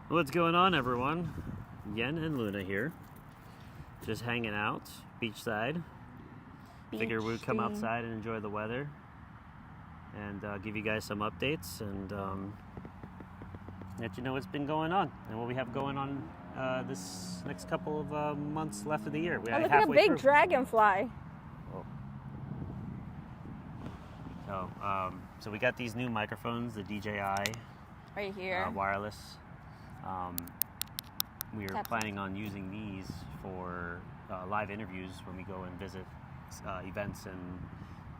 What's going on, everyone? Yen and Luna here. Just hanging out, beachside. Figure we'd come outside and enjoy the weather and give you guys some updates and let you know what's been going on and what we have going on this next couple of months left of the year. Look at a big dragonfly. So we got these new microphones, the DJI right here, wireless. We are planning on using these for live interviews when we go and visit events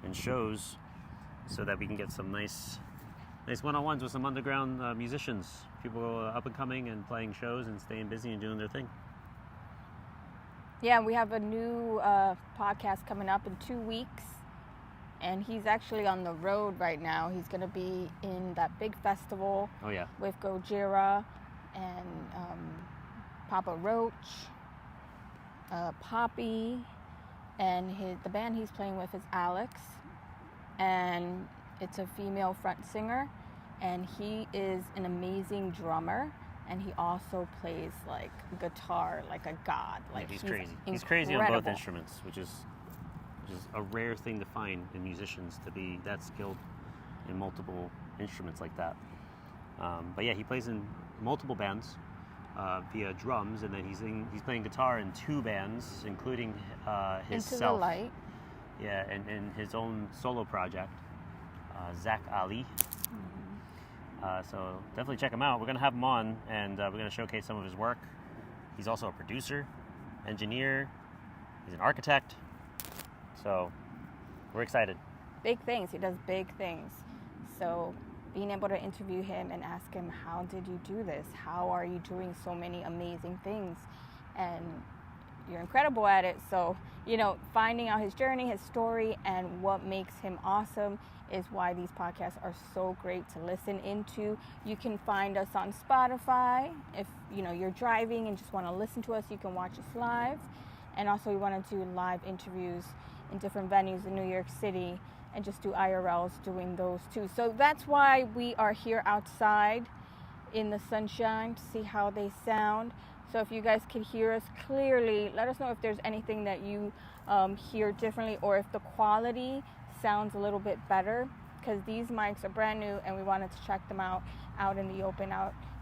and shows, so that we can get some nice one-on-ones with some underground musicians, people up and coming and playing shows and staying busy and doing their thing. Yeah, we have a new podcast coming up in 2 weeks, and he's actually on the road right now. He's going to be in that big festival. Oh yeah, with Gojira and Papa Roach, Poppy, and the band he's playing with is Alex, and it's a female front singer, and he is an amazing drummer, and he also plays like guitar like a god. Like he's crazy. He's crazy on both instruments, which is a rare thing to find in musicians, to be that skilled in multiple instruments like that. But yeah, he plays in multiple bands via drums, and then he's playing guitar in 2 bands, including his Into the Light. Yeah, and his own solo project, Zach Ali. Mm-hmm. So definitely check him out. We're gonna have him on, and we're gonna showcase some of his work. He's also a producer, engineer. He's an architect. So we're excited. Big things. He does big things. So being able to interview him and ask him, how did you do this? How are you doing so many amazing things? And you're incredible at it. So, finding out his journey, his story, and what makes him awesome is why these podcasts are so great to listen into. You can find us on Spotify. If, you're driving and just want to listen to us, you can watch us live. And also we want to do live interviews in different venues in New York City, and just do IRLs doing those too. So that's why we are here outside in the sunshine to see how they sound. So if you guys can hear us clearly, let us know if there's anything that you hear differently, or if the quality sounds a little bit better, because these mics are brand new and we wanted to check them out in the open,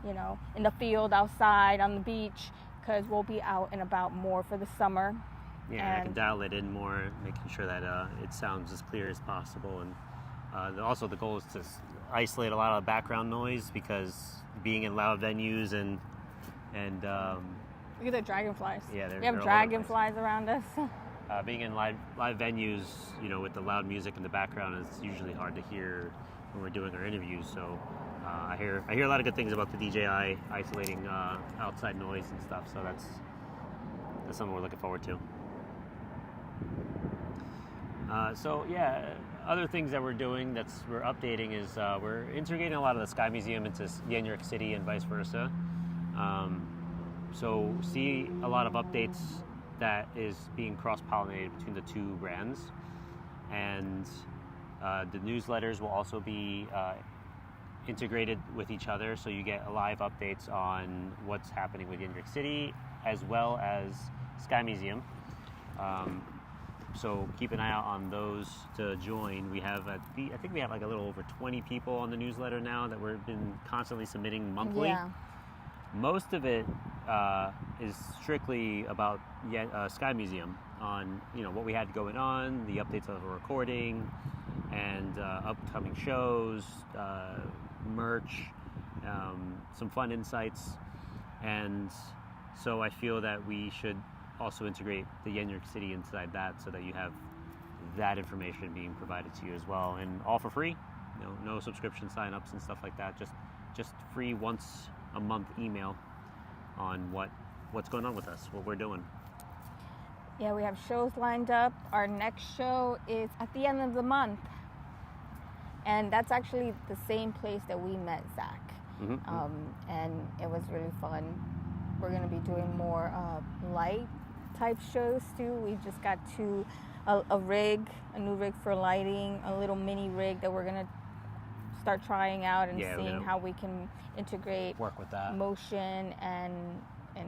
in the field, outside, on the beach, because we'll be out and about more for the summer. Yeah, I can dial it in more, making sure that it sounds as clear as possible. And also the goal is to isolate a lot of background noise, because being in loud venues and look at the dragonflies. Yeah, we have dragonflies around us. Being in live venues, with the loud music in the background, it's usually hard to hear when we're doing our interviews. So I hear a lot of good things about the DJI isolating outside noise and stuff. So that's something we're looking forward to. Other things that we're doing we're updating is we're integrating a lot of the Sky Museum into YenYorkCity and vice versa. So see a lot of updates that is being cross-pollinated between the 2 brands. And the newsletters will also be integrated with each other, so you get live updates on what's happening with YenYorkCity as well as Sky Museum. So keep an eye out on those to join. We have I think we have like a little over 20 people on the newsletter now that we've been constantly submitting monthly. Yeah. Most of it is strictly about Sky Museum, on what we had going on, the updates of the recording, and upcoming shows, merch, some fun insights. And so I feel that we should also integrate the YenYorkCity inside that, so that you have that information being provided to you as well, and all for free. No subscription sign-ups and stuff like that. Just free once a month email on what's going on with us, what we're doing. Yeah, we have shows lined up. Our next show is at the end of the month, and that's actually the same place that we met Zach. Mm-hmm. And it was really fun. We're going to be doing more light type shows too. We just got a new rig for lighting, a little mini rig that we're going to start trying out and Yeah, seeing how we can integrate work with that. motion and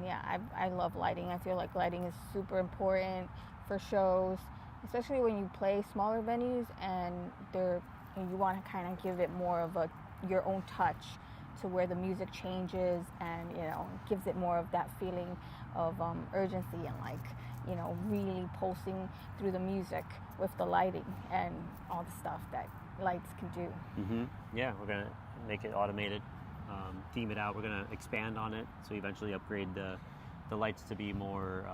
yeah, I love lighting. I feel like lighting is super important for shows, especially when you play smaller venues and you want to kind of give it more of your own touch to where the music changes and, you know, gives it more of that feeling of urgency and, like, you know, really pulsing through the music with the lighting and all the stuff that lights can do. Mm-hmm. Yeah, we're going to make it automated, theme it out. We're going to expand on it, so eventually upgrade the lights to be more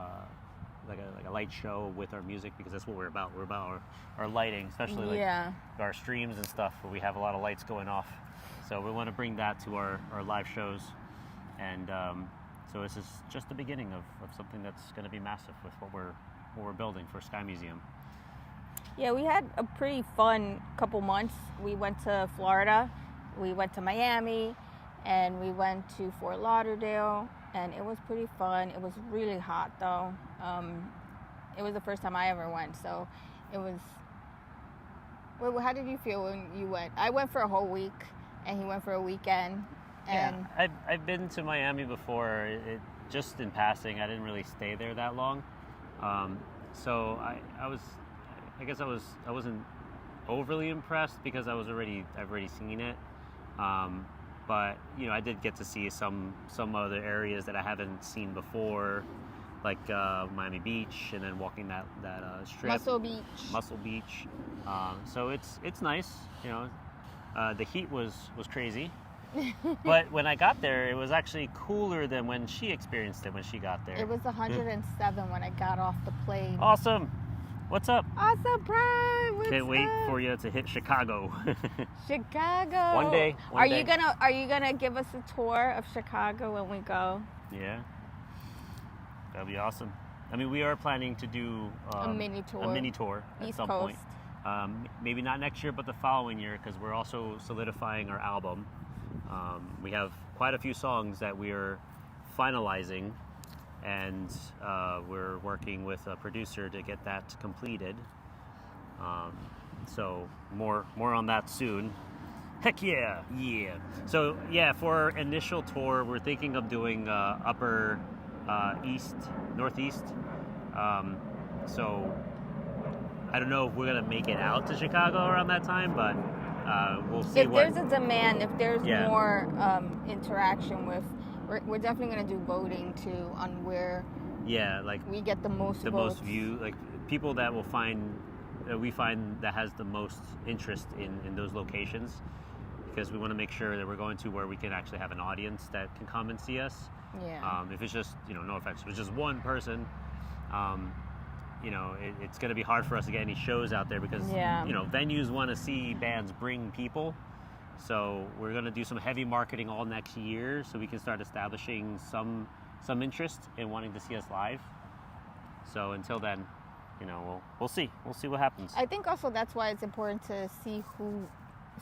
like a light show with our music, because that's what we're about. We're about our lighting, especially like our streams and stuff where we have a lot of lights going off. So we want to bring that to our live shows, and so this is just the beginning of something that's going to be massive with what we're building for Sky Museum. Yeah, we had a pretty fun couple months. We went to Florida, we went to Miami, and we went to Fort Lauderdale, and it was pretty fun. It was really hot though. It was the first time I ever went, so it was. Well, how did you feel when you went? I went for a whole week, and he went for a weekend. And yeah, I've been to Miami before. Just in passing, I didn't really stay there that long. So I guess I wasn't overly impressed because I've already seen it. But you know, I did get to see some other areas that I haven't seen before, like Miami Beach, and then walking that strip. Muscle Beach. So it's nice. You know, the heat was crazy. But when I got there, it was actually cooler than when she experienced it when she got there. It was 107 when I got off the plane. Awesome. What's up? Awesome, Prime. Can't wait for you to hit Chicago. Chicago. One day. Are you gonna give us a tour of Chicago when we go? Yeah. That'll be awesome. I mean, we are planning to do a mini tour at East some Coast. point. Maybe not next year, but the following year, because we're also solidifying our album. We have quite a few songs that we are finalizing, and we're working with a producer to get that completed. So more on that soon. Heck yeah. So yeah, for our initial tour, we're thinking of doing upper east, northeast. So I don't know if we're gonna make it out to Chicago around that time, but we'll see. If there's a demand, if there's more interaction with, we're definitely going to do voting too on where like we get the most votes. View, like people that we find that has the most interest in those locations, because we want to make sure that we're going to where we can actually have an audience that can come and see us. If it's just, you know, no offense, if it's just one person, you know, it's going to be hard for us to get any shows out there because, you know, venues want to see bands bring people. So we're going to do some heavy marketing all next year so we can start establishing some interest in wanting to see us live. So until then, you know, we'll see. We'll see what happens. I think also that's why it's important to see who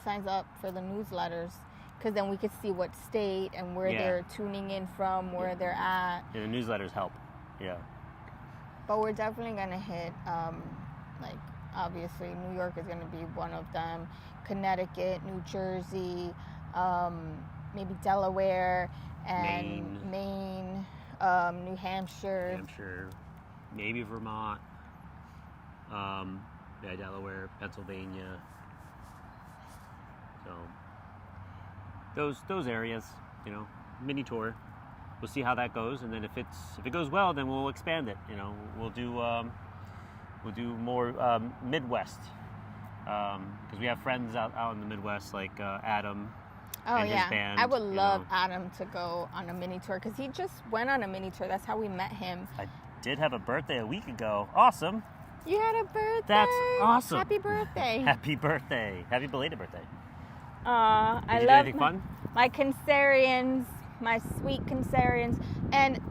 signs up for the newsletters, because then we could see what state and where they're tuning in from, where they're at. Yeah, the newsletters help. Yeah. But we're definitely going to hit, like, obviously, New York is going to be one of them. Connecticut, New Jersey, maybe Delaware, and Maine, New Hampshire. Maybe Vermont, Delaware, Pennsylvania. So those areas, you know, mini tour. We'll see how that goes, and then if it goes well, then we'll expand it. You know, we'll do more Midwest, because we have friends out in the Midwest, like Adam and his band. I would love Adam to go on a mini tour, because he just went on a mini tour. That's how we met him. I did have a birthday a week ago. Awesome. You had a birthday. That's awesome. Happy birthday. Happy birthday. Happy belated birthday. I love anything fun? My Cancerians. My sweet Cancerians. And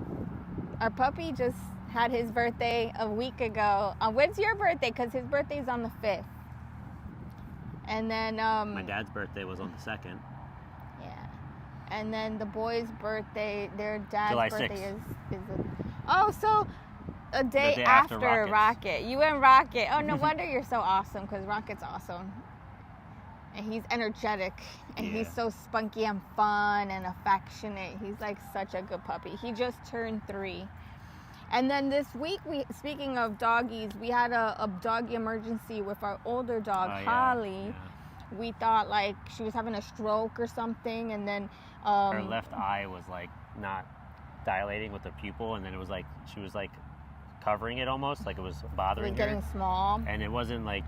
our puppy just had his birthday a week ago. When's your birthday? Because his birthday's on the 5th. And then my dad's birthday was on the 2nd. Yeah. And then the boys' birthday, their dad's July birthday 6th. So a day after Rocket. You and Rocket. Oh, no wonder you're so awesome, because Rocket's awesome. And he's energetic, and Yeah. he's so spunky and fun and affectionate. He's like such a good puppy. He just turned 3. And then this week, speaking of doggies, we had a doggy emergency with our older dog, Holly. Yeah. We thought like she was having a stroke or something, and then her left eye was like not dilating with the pupil, and then it was like she was like covering it almost, like it was bothering her. Getting small. And it wasn't like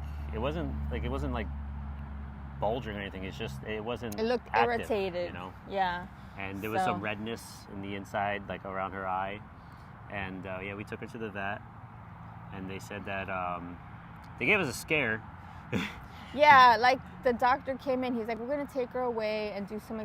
bulging or anything. It's just it wasn't. It looked active, irritated. you know. Yeah. And there was some redness in the inside, like around her eye. And yeah, we took her to the vet, and they said that they gave us a scare. Yeah, like the doctor came in. He's like, we're going to take her away and do some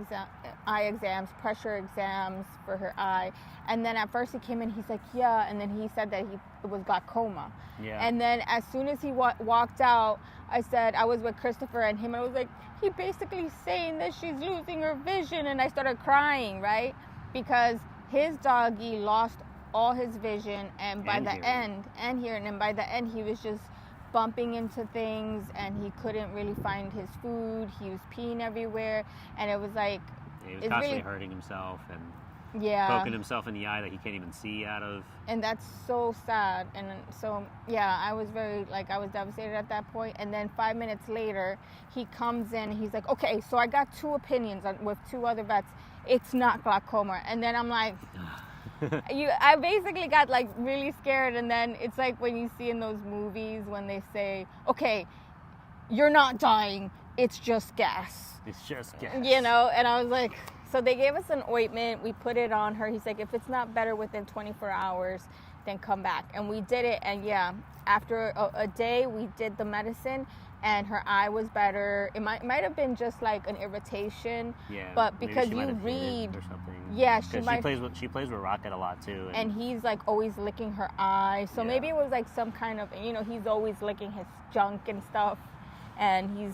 eye exams, pressure exams for her eye. And then at first he came in, he's like, yeah. And then he said that it was glaucoma. Yeah. And then as soon as he walked out, I was with Christopher and him. And I was like, he basically saying that she's losing her vision. And I started crying, right? Because his doggy lost all his vision. And by the end, and hearing, and by the end, he was just bumping into things, and he couldn't really find his food. He was peeing everywhere, and it was like he was constantly hurting himself and poking himself in the eye that he can't even see out of. And that's so sad. And so yeah, I was devastated at that point. And then 5 minutes later, he comes in. He's like, okay, so I got 2 opinions with 2 other vets. It's not glaucoma. And then I'm like. I basically got like really scared, and then it's like when you see in those movies when they say, okay, you're not dying, it's just gas. It's just gas. You know, and I was like, so they gave us an ointment, we put it on her. He's like, if it's not better within 24 hours, then come back. And we did it, and yeah, after a day we did the medicine, and her eye was better. It might have been just like an irritation, but because you read or something. Yeah, she plays with Rocket a lot too, and he's like always licking her eye. So maybe it was like some kind of, he's always licking his junk and stuff, and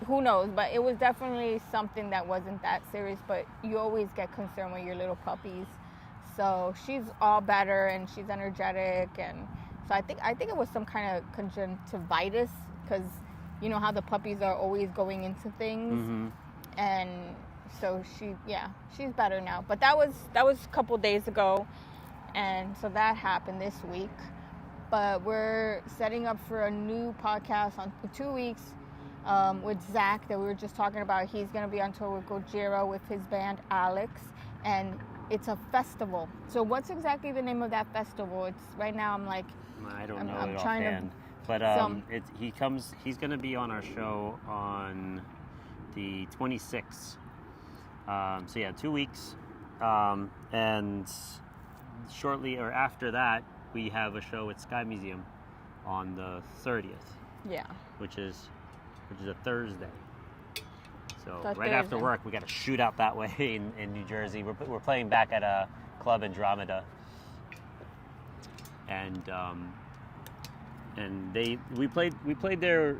who knows? But it was definitely something that wasn't that serious. But you always get concerned with your little puppies. So she's all better, and she's energetic, and so I think it was some kind of conjunctivitis, because you know how the puppies are always going into things, and so she's better now. But that was a couple days ago, and so that happened this week. But we're setting up for a new podcast in 2 weeks with Zach that we were just talking about. He's going to be on tour with Gojira with his band Alex, and it's a festival. So what's exactly the name of that festival? It's right now I'm like, I don't know. I'm trying to. But he's going to be on our show on the 26th. So yeah, 2 weeks. And shortly or after that, we have a show at Sky Museum on the 30th. Yeah. Which is a Thursday. So right after work, we got to shoot out that way in New Jersey. We're playing back at a club, Andromeda. And we played there.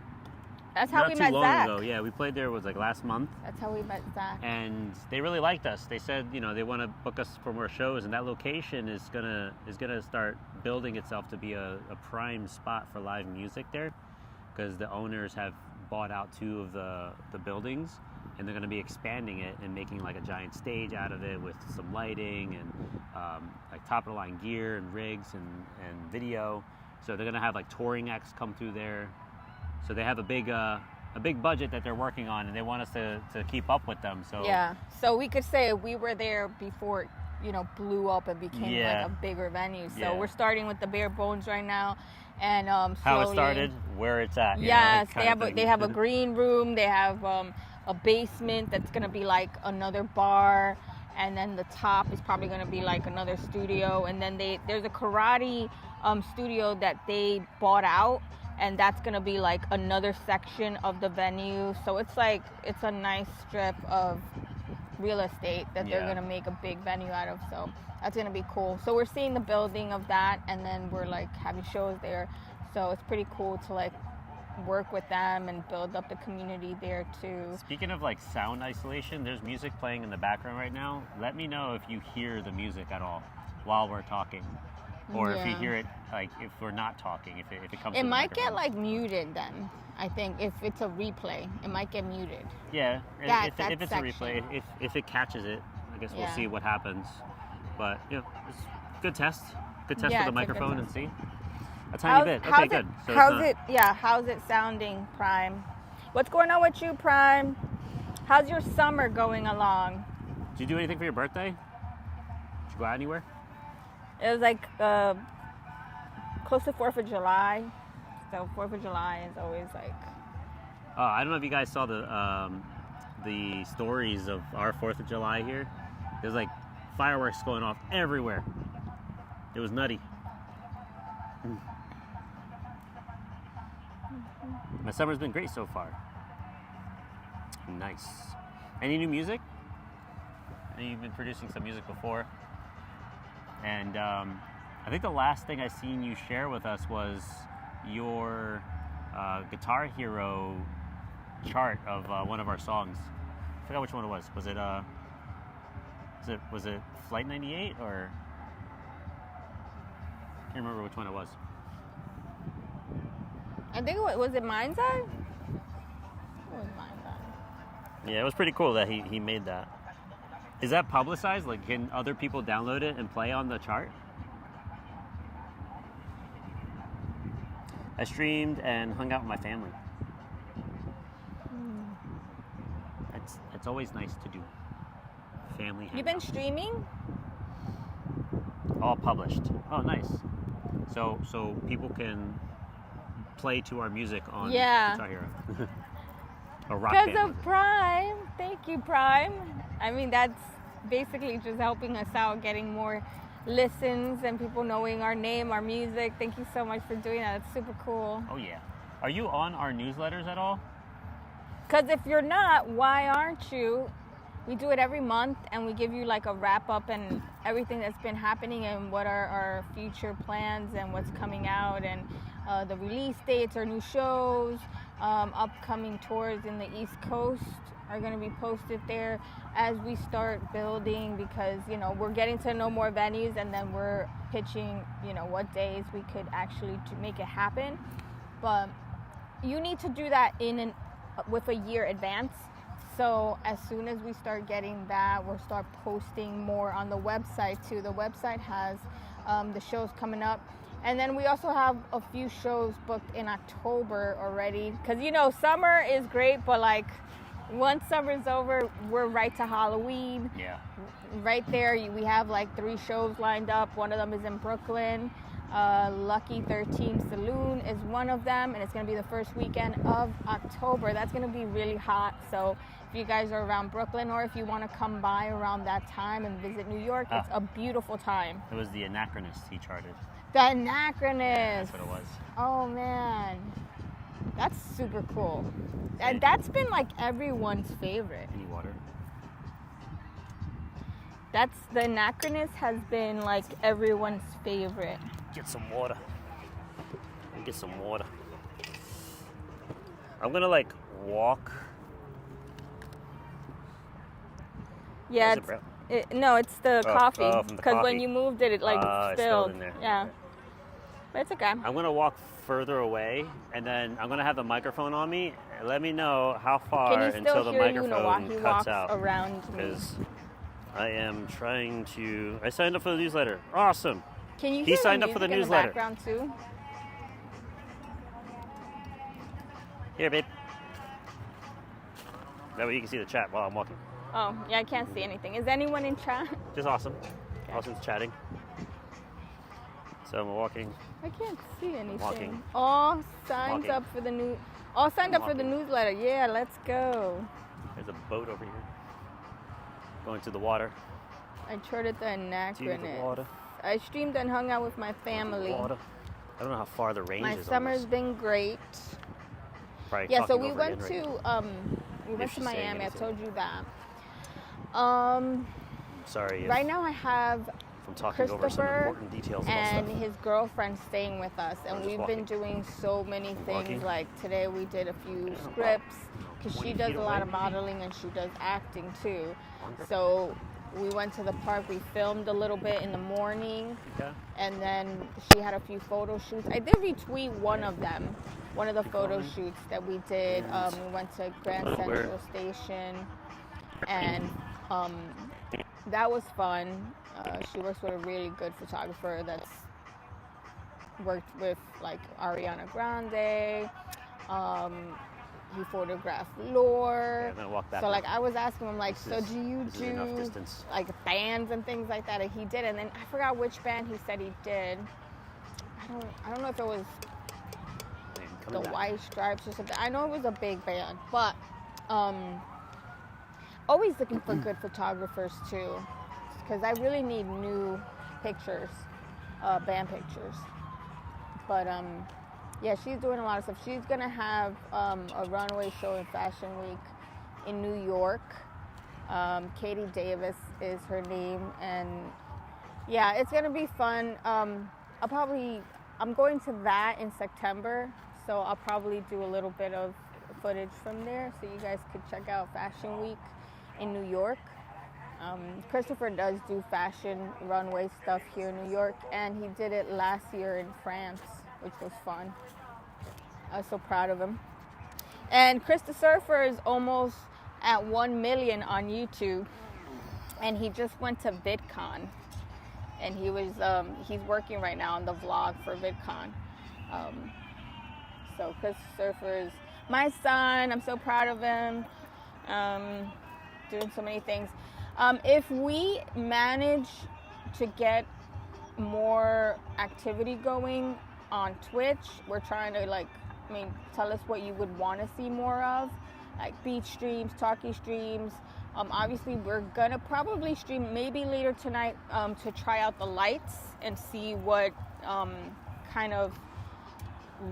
That's how we met Zach. Not too long ago. Yeah, we played there was like last month. That's how we met Zach. And they really liked us. They said, they want to book us for more shows, and that location is gonna start building itself to be a prime spot for live music there, because the owners have bought out 2 of the buildings, and they're going to be expanding it and making like a giant stage out of it with some lighting and like top of the line gear and rigs and video. So they're going to have like touring acts come through there. So they have a big budget that they're working on, and they want us to keep up with them. So yeah, so we could say we were there before it blew up and became like a bigger venue. So we're starting with the bare bones right now, and slowly, how it started, where it's at. Yes, they have a green room. They have a basement that's gonna be like another bar, and then the top is probably gonna be like another studio, and then there's a karate studio that they bought out, and that's gonna be like another section of the venue. So it's a nice strip of real estate that they're gonna make a big venue out of. So that's gonna be cool. So we're seeing the building of that, and then we're like having shows there. So it's pretty cool to like work with them and build up the community there too. Speaking of like sound isolation, there's music playing in the background right now. Let me know if you hear the music at all while we're talking. or if you hear it, like if we're not talking, if it comes. It to might the get microphone. like muted then. I think if it's a replay, it might get muted. Yeah, That if it's section. a replay, if it catches it, I guess we'll Yeah. see what happens. But it's good test. Good test Yeah, for the it's a good microphone and test. see. A tiny bit. Okay, good. So how's it sounding, Prime? What's going on with you, Prime? How's your summer going along? Did you do anything for your birthday? Did you go out anywhere? It was like close to 4th of July. So 4th of July is always like... I don't know if you guys saw the stories of our 4th of July here. There's like fireworks going off everywhere. It was nutty. My summer's been great so far. Nice. Any new music? I know you've been producing some music before. And I think the last thing I seen you share with us was your Guitar Hero chart of one of our songs. I forgot which one it was. Was it Flight 98 or? I can't remember which one it was. I think was it Mind's Eye? It was Mind's Eye. Yeah, it was pretty cool that he made that. Is that publicized? Like, can other people download it and play on the chart? I streamed and hung out with my family. It's always nice to do. Family hangout. You've been streaming? All published. Oh, nice. So people can play to our music on Guitar Hero. A rock band. Because of Prime. Thank you, Prime. I mean, that's basically just helping us out, getting more listens and people knowing our name, our music. Thank you so much for doing that. It's super cool. Oh, yeah. Are you on our newsletters at all? Because if you're not, why aren't you? We do it every month, and we give you like a wrap up and everything that's been happening and what are our future plans and what's coming out and the release dates, our new shows, upcoming tours in the East Coast are going to be posted there as we start building, because we're getting to know more venues, and then we're pitching what days we could actually make it happen. But you need to do that with a year advance. So as soon as we start getting that, we'll start posting more on the website too. The website has the shows coming up. And then we also have a few shows booked in October already. Because, summer is great, but like once summer's over, we're right to Halloween. Yeah. Right there, we have like 3 shows lined up. One of them is in Brooklyn. Lucky 13 Saloon is one of them, and it's going to be the first weekend of October. That's going to be really hot. So if you guys are around Brooklyn, or if you want to come by around that time and visit New York, it's a beautiful time. It was the Anachronist he charted. The Anachronist. Yeah, that's what it was. Oh man, that's super cool. And that's been like everyone's favorite. Any water? The Anachronist has been like everyone's favorite. Get some water. Get some water. I'm gonna like walk. Yeah, no, it's the coffee. From the Because when coffee. you moved it, it like It spilled. in there. Yeah, but it's okay. I'm gonna walk further away, and then I'm gonna have the microphone on me. Let me know how far Can you until still the hear you microphone while he cuts walks out. around me? Because I am trying to. I signed up for the newsletter. Awesome. Can you He hear signed the up for the music in newsletter. the background too? Here, babe. That way you can see the chat while I'm walking. Oh, yeah, I can't see anything. Is anyone in chat? Just awesome. Awesome's chatting. So I'm walking. I can't see anything. Walking. All signs Walking. up for the new. All signed up for the newsletter. Yeah, let's go. There's a boat over here. Going to the water. I charted the To the Anachronist. water. I streamed and hung out with my family. Water. I don't know how far the range My is. summer's been great. Probably Yeah, so talking we over went again, right? to we went If to she's saying Miami. I anything. told you that. Sorry. Right now I have I'm talking over some Christopher important details and about stuff. his girlfriend staying with us, and just we've walking. been doing so many things. Walking. Like today we did a few Yeah, scripts because 20 she does feet a lot away. of modeling and she does acting too. Wonderful. So we went to the park. We filmed a little bit in the morning. Okay. And then she had a few photo shoots. I did retweet one of them, one of the photo shoots that we did. We went to Grand Central Station, and that was fun. She works with a really good photographer that's worked with like Ariana Grande. He photographed Lore. Yeah, I'm gonna walk back so like now. I was asking him like, so do you do like bands and things like that? And he did, and then I forgot which band he said he did. I don't know if it was the White Stripes or something. I know it was a big band, but always looking for good photographers too, because I really need new pictures, band pictures. But yeah, she's doing a lot of stuff. She's gonna have a runway show in Fashion Week in New York. Katie Davis is her name, and yeah, it's gonna be fun. I'm going to that in September, so I'll probably do a little bit of footage from there, so you guys could check out Fashion Week in New York. Christopher does do fashion runway stuff here in New York, and he did it last year in France, which was fun. I was so proud of him. And Chris the Surfer is almost at 1 million on YouTube, and he just went to VidCon, and he's working right now on the vlog for VidCon. So Chris the Surfer is my son. I'm so proud of him. Doing so many things. If we manage to get more activity going on Twitch, we're trying to tell us what you would want to see more of, like beach streams, talkie streams. Obviously, we're gonna probably stream maybe later tonight to try out the lights and see what kind of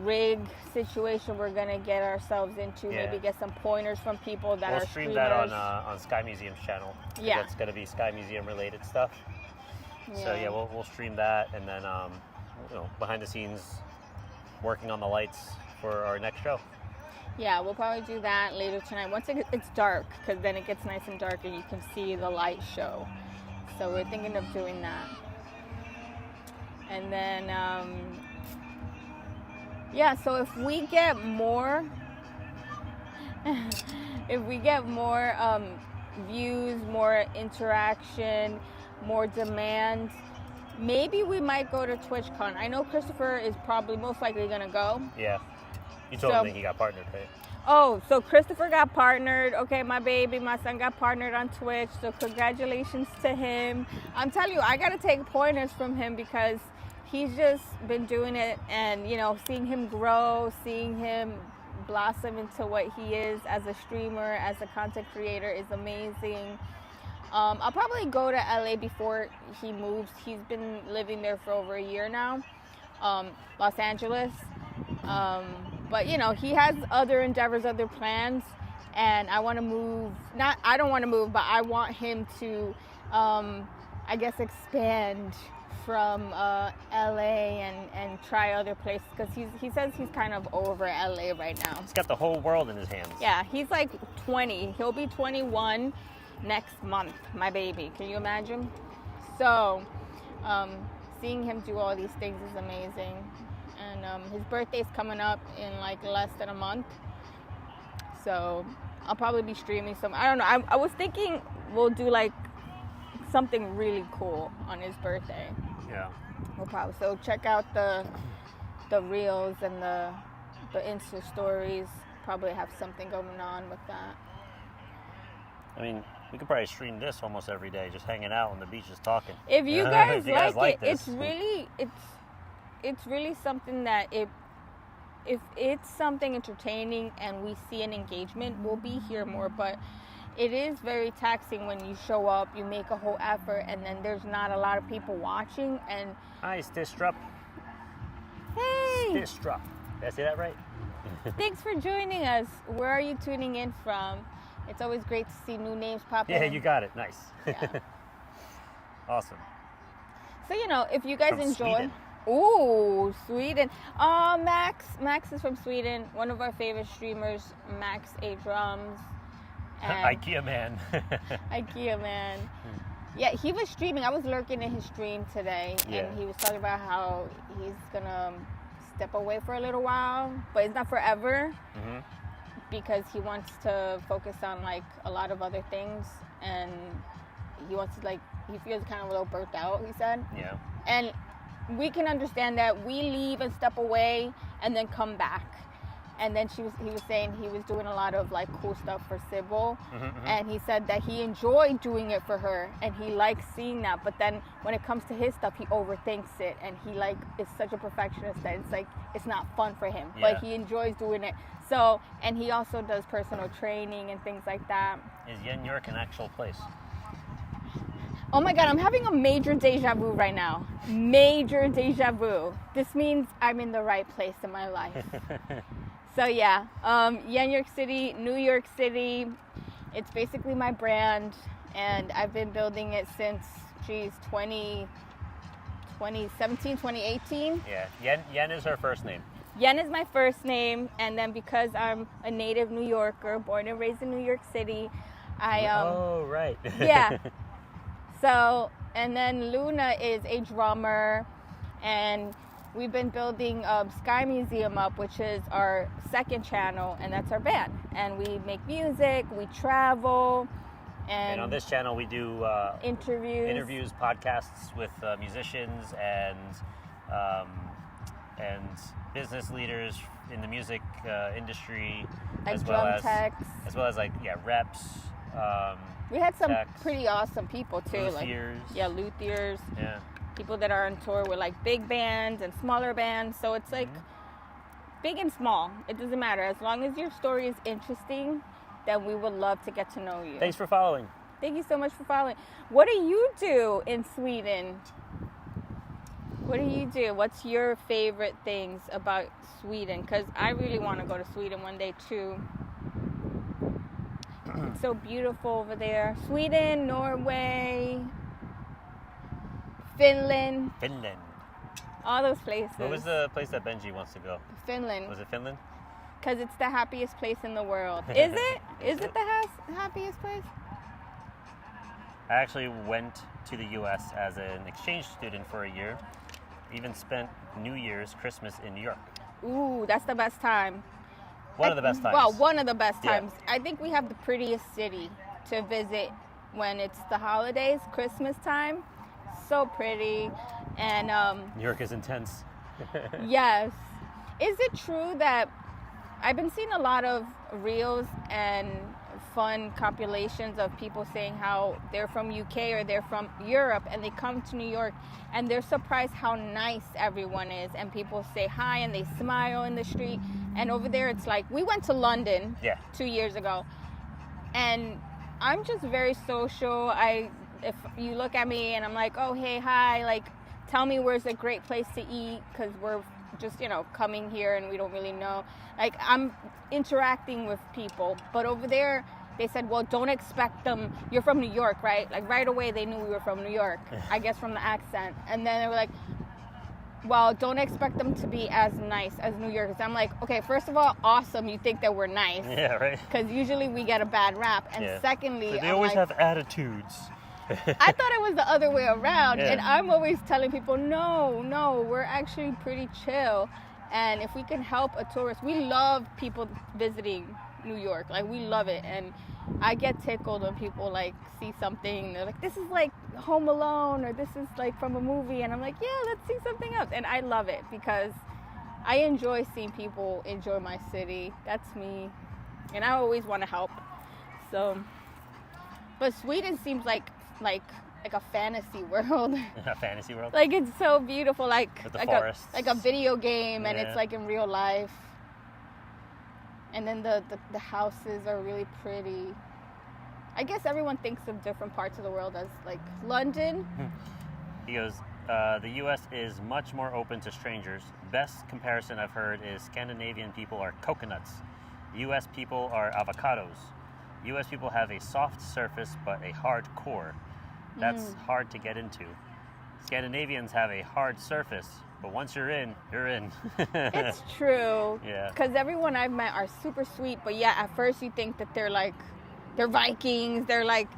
rig situation we're gonna get ourselves into. Yeah. Maybe get some pointers from people that we'll are stream streamers. that on Sky Museum's channel. Yeah, that's gonna be Sky Museum related stuff. Yeah. So yeah, we'll stream that, and then behind the scenes working on the lights for our next show. Yeah, we'll probably do that later tonight once it's dark, because then it gets nice and dark and you can see the light show. So we're thinking of doing that. And then yeah, so if we get more views, more interaction, more demand, maybe we might go to TwitchCon. I know Christopher is probably most likely gonna go. Yeah, you told me he got partnered, right? Oh, so Christopher got partnered. Okay, my son got partnered on Twitch, so congratulations to him. I'm telling you, I gotta take pointers from him, because he's just been doing it, and seeing him grow, seeing him blossom into what he is as a streamer, as a content creator is amazing. I'll probably go to LA before he moves. He's been living there for over a year now, Los Angeles. But he has other endeavors, other plans, and I want to move. I don't want to move, but I want him to, I guess, expand from LA and try other places, because he says he's kind of over LA right now. He's got the whole world in his hands. Yeah, he's like 20. He'll be 21 next month, my baby. Can you imagine? So seeing him do all these things is amazing. And his birthday's coming up in like less than a month, so I'll probably be streaming some. I don't know, I was thinking we'll do like something really cool on his birthday. Yeah, we'll probably, so check out the reels and the Insta stories. Probably have something going on with that. I mean, we could probably stream this almost every day, just hanging out on the beach, just talking. If you guys like it, this. it's really something that if it's something entertaining and we see an engagement, we'll be here more. But it is very taxing when you show up, you make a whole effort, and then there's not a lot of people watching. And hi, Stistrup. Hey, Stistrup. Did I say that right? Thanks for joining us. Where are you tuning in from? It's always great to see new names pop in. Yeah, you got it. Nice. Yeah. Awesome. So if you guys From enjoy. Sweden. Ooh, Sweden. Max is from Sweden. One of our favorite streamers, Max A Drums. IKEA man. IKEA man. Yeah, he was streaming. I was lurking in his stream today, Yeah. and he was talking about how he's gonna step away for a little while, but it's not forever because he wants to focus on like a lot of other things, and he wants to he feels kind of a little burnt out. He said. Yeah. And we can understand that. We leave and step away and then come back. And then he was saying he was doing a lot of like cool stuff for Sybil, and he said that he enjoyed doing it for her, and he likes seeing that. But then when it comes to his stuff, he overthinks it, and he is such a perfectionist that it's like it's not fun for him. Yeah. But he enjoys doing it. So, and he also does personal training and things like that. Is YenYork an actual place? Oh my God, I'm having a major deja vu right now. Major deja vu. This means I'm in the right place in my life. So yeah, YenYorkCity, New York City. It's basically my brand, and I've been building it since, 2017, 2018. Yeah, Yen is her first name. Yen is my first name, and then because I'm a native New Yorker, born and raised in New York City, oh, right. yeah. So, and then Luna is a drummer, and we've been building Sky Museum up, which is our second channel, and that's our band. And we make music, we travel, And on this channel, we do interviews, podcasts with musicians and business leaders in the music industry, like as drum well as techs. like reps. We had some techs, pretty awesome people too, luthiers. luthiers. Yeah. People that are on tour with like big bands and smaller bands. So it's like big and small. It doesn't matter. As long as your story is interesting, then we would love to get to know you. Thanks for following. Thank you so much for following. What do you do in Sweden? What do you do? What's your favorite things about Sweden? Because I really want to go to Sweden one day too. It's so beautiful over there. Sweden, Norway, Finland. All those places. What was the place that Benji wants to go? Finland. Was it Finland? Because it's the happiest place in the world. Is it? Is it the happiest place? I actually went to the U.S. as an exchange student for a year. Even spent New Year's, Christmas in New York. Ooh, that's the best time. One of the best times. Well, one of the best Yeah. times. I think we have the prettiest city to visit when it's the holidays, Christmas time. So pretty. And New York is intense. yes. Is it true that I've been seeing a lot of reels and fun compilations of people saying how they're from UK or they're from Europe and they come to New York and they're surprised how nice everyone is, and people say hi and they smile in the street, and over there it's like, we went to London 2 years ago, and I'm just very social. If you look at me and I'm like, oh hey, hi, like tell me where's a great place to eat, because we're just coming here and we don't really know, like I'm interacting with people. But over there they said, well, don't expect them, you're from New York, right? Like right away they knew we were from New York, I guess from the accent. And then they were like, well, don't expect them to be as nice as New Yorkers. I'm like, okay, first of all, awesome, you think that we're nice. Yeah, right. Because usually we get a bad rap. And secondly, they always have attitudes. I thought it was the other way around. And I'm always telling people, no, we're actually pretty chill. And if we can help a tourist, we love people visiting New York. Like, we love it. And I get tickled when people like see something, they're like, this is like Home Alone, or this is like from a movie, and I'm like, yeah, let's see something else. And I love it because I enjoy seeing people enjoy my city. That's me, and I always want to help. So, but Sweden seems like a fantasy world. A fantasy world. Like, it's so beautiful, like forests. like a video game, and it's like in real life. And then the houses are really pretty. I guess everyone thinks of different parts of the world as like London. He goes, the U.S. is much more open to strangers. Best comparison I've heard is Scandinavian people are coconuts. U.S. people are avocados. U.S. people have a soft surface but a hard core. That's hard to get into. Scandinavians have a hard surface, but once you're in, you're in. It's true. Yeah. Because everyone I've met are super sweet, but yeah, at first you think that they're Vikings, they're like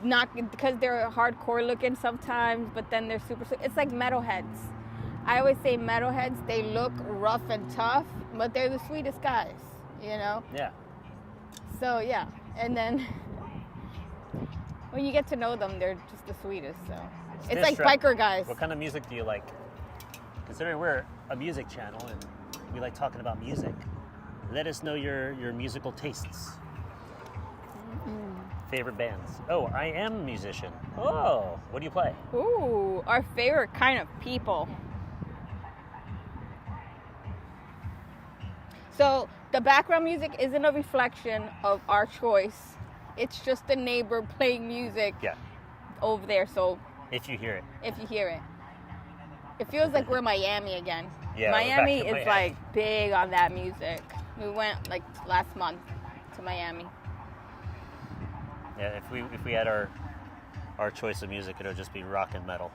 not because they're hardcore looking sometimes, but then they're super sweet. It's like metalheads. I always say metalheads, they look rough and tough, but they're the sweetest guys, you know? Yeah. So, yeah. And then when you get to know them, they're just the sweetest, so. It's like biker guys. What kind of music do you like? Considering we're a music channel and we like talking about music, let us know your musical tastes. Favorite bands. Oh, I am a musician. Oh, what do you play? Ooh, our favorite kind of people. So the background music isn't a reflection of our choice. It's just the neighbor playing music over there. So if you hear it. It feels like we're Miami again. Yeah, Miami is like big on that music. We went like last month to Miami. Yeah, if we had our choice of music, it would just be rock and metal.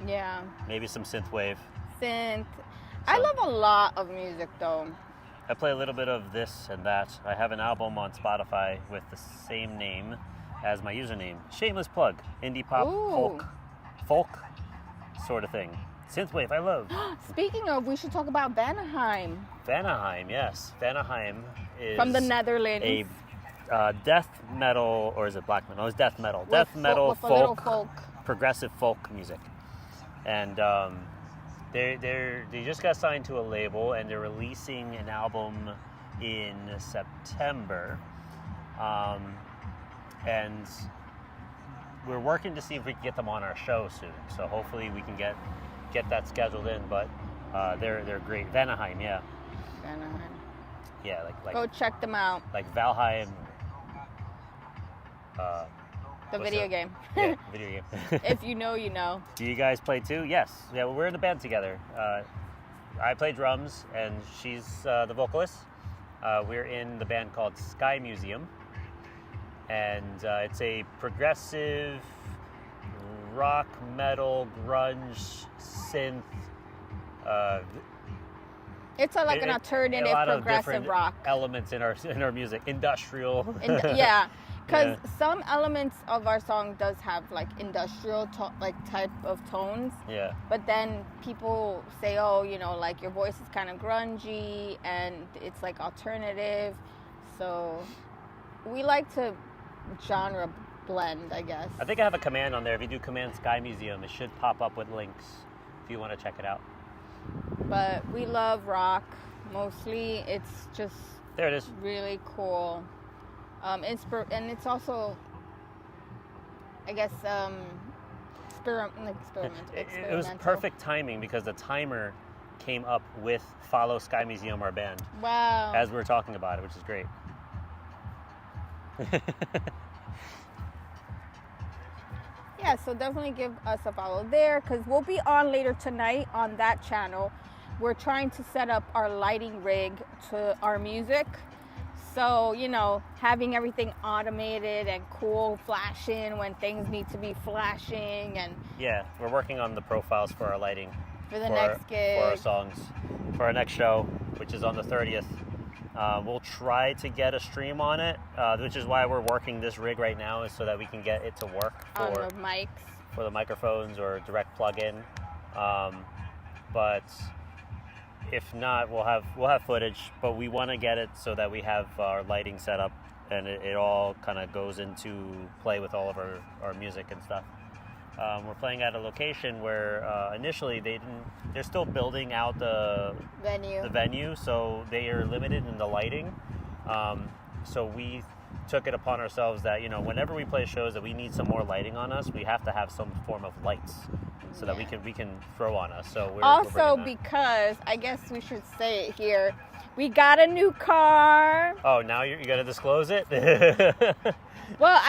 Yeah. Maybe some synth wave. I love a lot of music though. I play a little bit of this and that. I have an album on Spotify with the same name as my username. Shameless plug. Indie pop, folk sort of thing. Synthwave, I love. Speaking of, we should talk about Vanaheim. Vanaheim, yes. Vanaheim is from the Netherlands. A death metal, or is it black metal? No, it's death metal. Death metal, folk, progressive folk music. And they just got signed to a label, and they're releasing an album in September. And we're working to see if we can get them on our show soon. So hopefully we can get that scheduled in. But they're great. Vanaheim, yeah. Vanaheim. Yeah, like go check them out. Like Valheim. The video game. Yeah, video game. If you know, you know. Do you guys play too? Yes. Yeah, well, we're in a band together. I play drums, and she's the vocalist. We're in the band called Sky Museum, and it's a progressive rock, metal, grunge, synth. It's like an alternative progressive rock. Elements in our music, industrial. Yeah. Because some elements of our song does have like industrial type of tones. Yeah. But then people say, oh, you know, like your voice is kind of grungy and it's like alternative. So we like to genre blend, I guess. I think I have a command on there. If you do command Sky Museum, it should pop up with links if you want to check it out. But we love rock. Mostly it's just there it is. Really cool. And it's also, I guess, experimental. It was perfect timing because the timer came up with Follow Sky Museum, our band. Wow. As we were talking about it, which is great. Yeah, so definitely give us a follow there because we'll be on later tonight on that channel. We're trying to set up our lighting rig to our music. So, you know, having everything automated and cool, flashing when things need to be flashing. And yeah, we're working on the profiles for our lighting. For the next gig. For our songs. For our next show, which is on the 30th. We'll try to get a stream on it, which is why we're working this rig right now, is so that we can get it to work on the mics. For the microphones or direct plug-in. But if not, we'll have footage, but we want to get it so that we have our lighting set up and it all kind of goes into play with all of our music and stuff. We're playing at a location where initially they're still building out the venue, so they are limited in the lighting. So we took it upon ourselves that, you know, whenever we play shows that we need some more lighting on us, we have to have some form of lights so that we can throw on us. So we're because I guess we should say it here, we got a new car. Oh, now you're gonna disclose it? Well,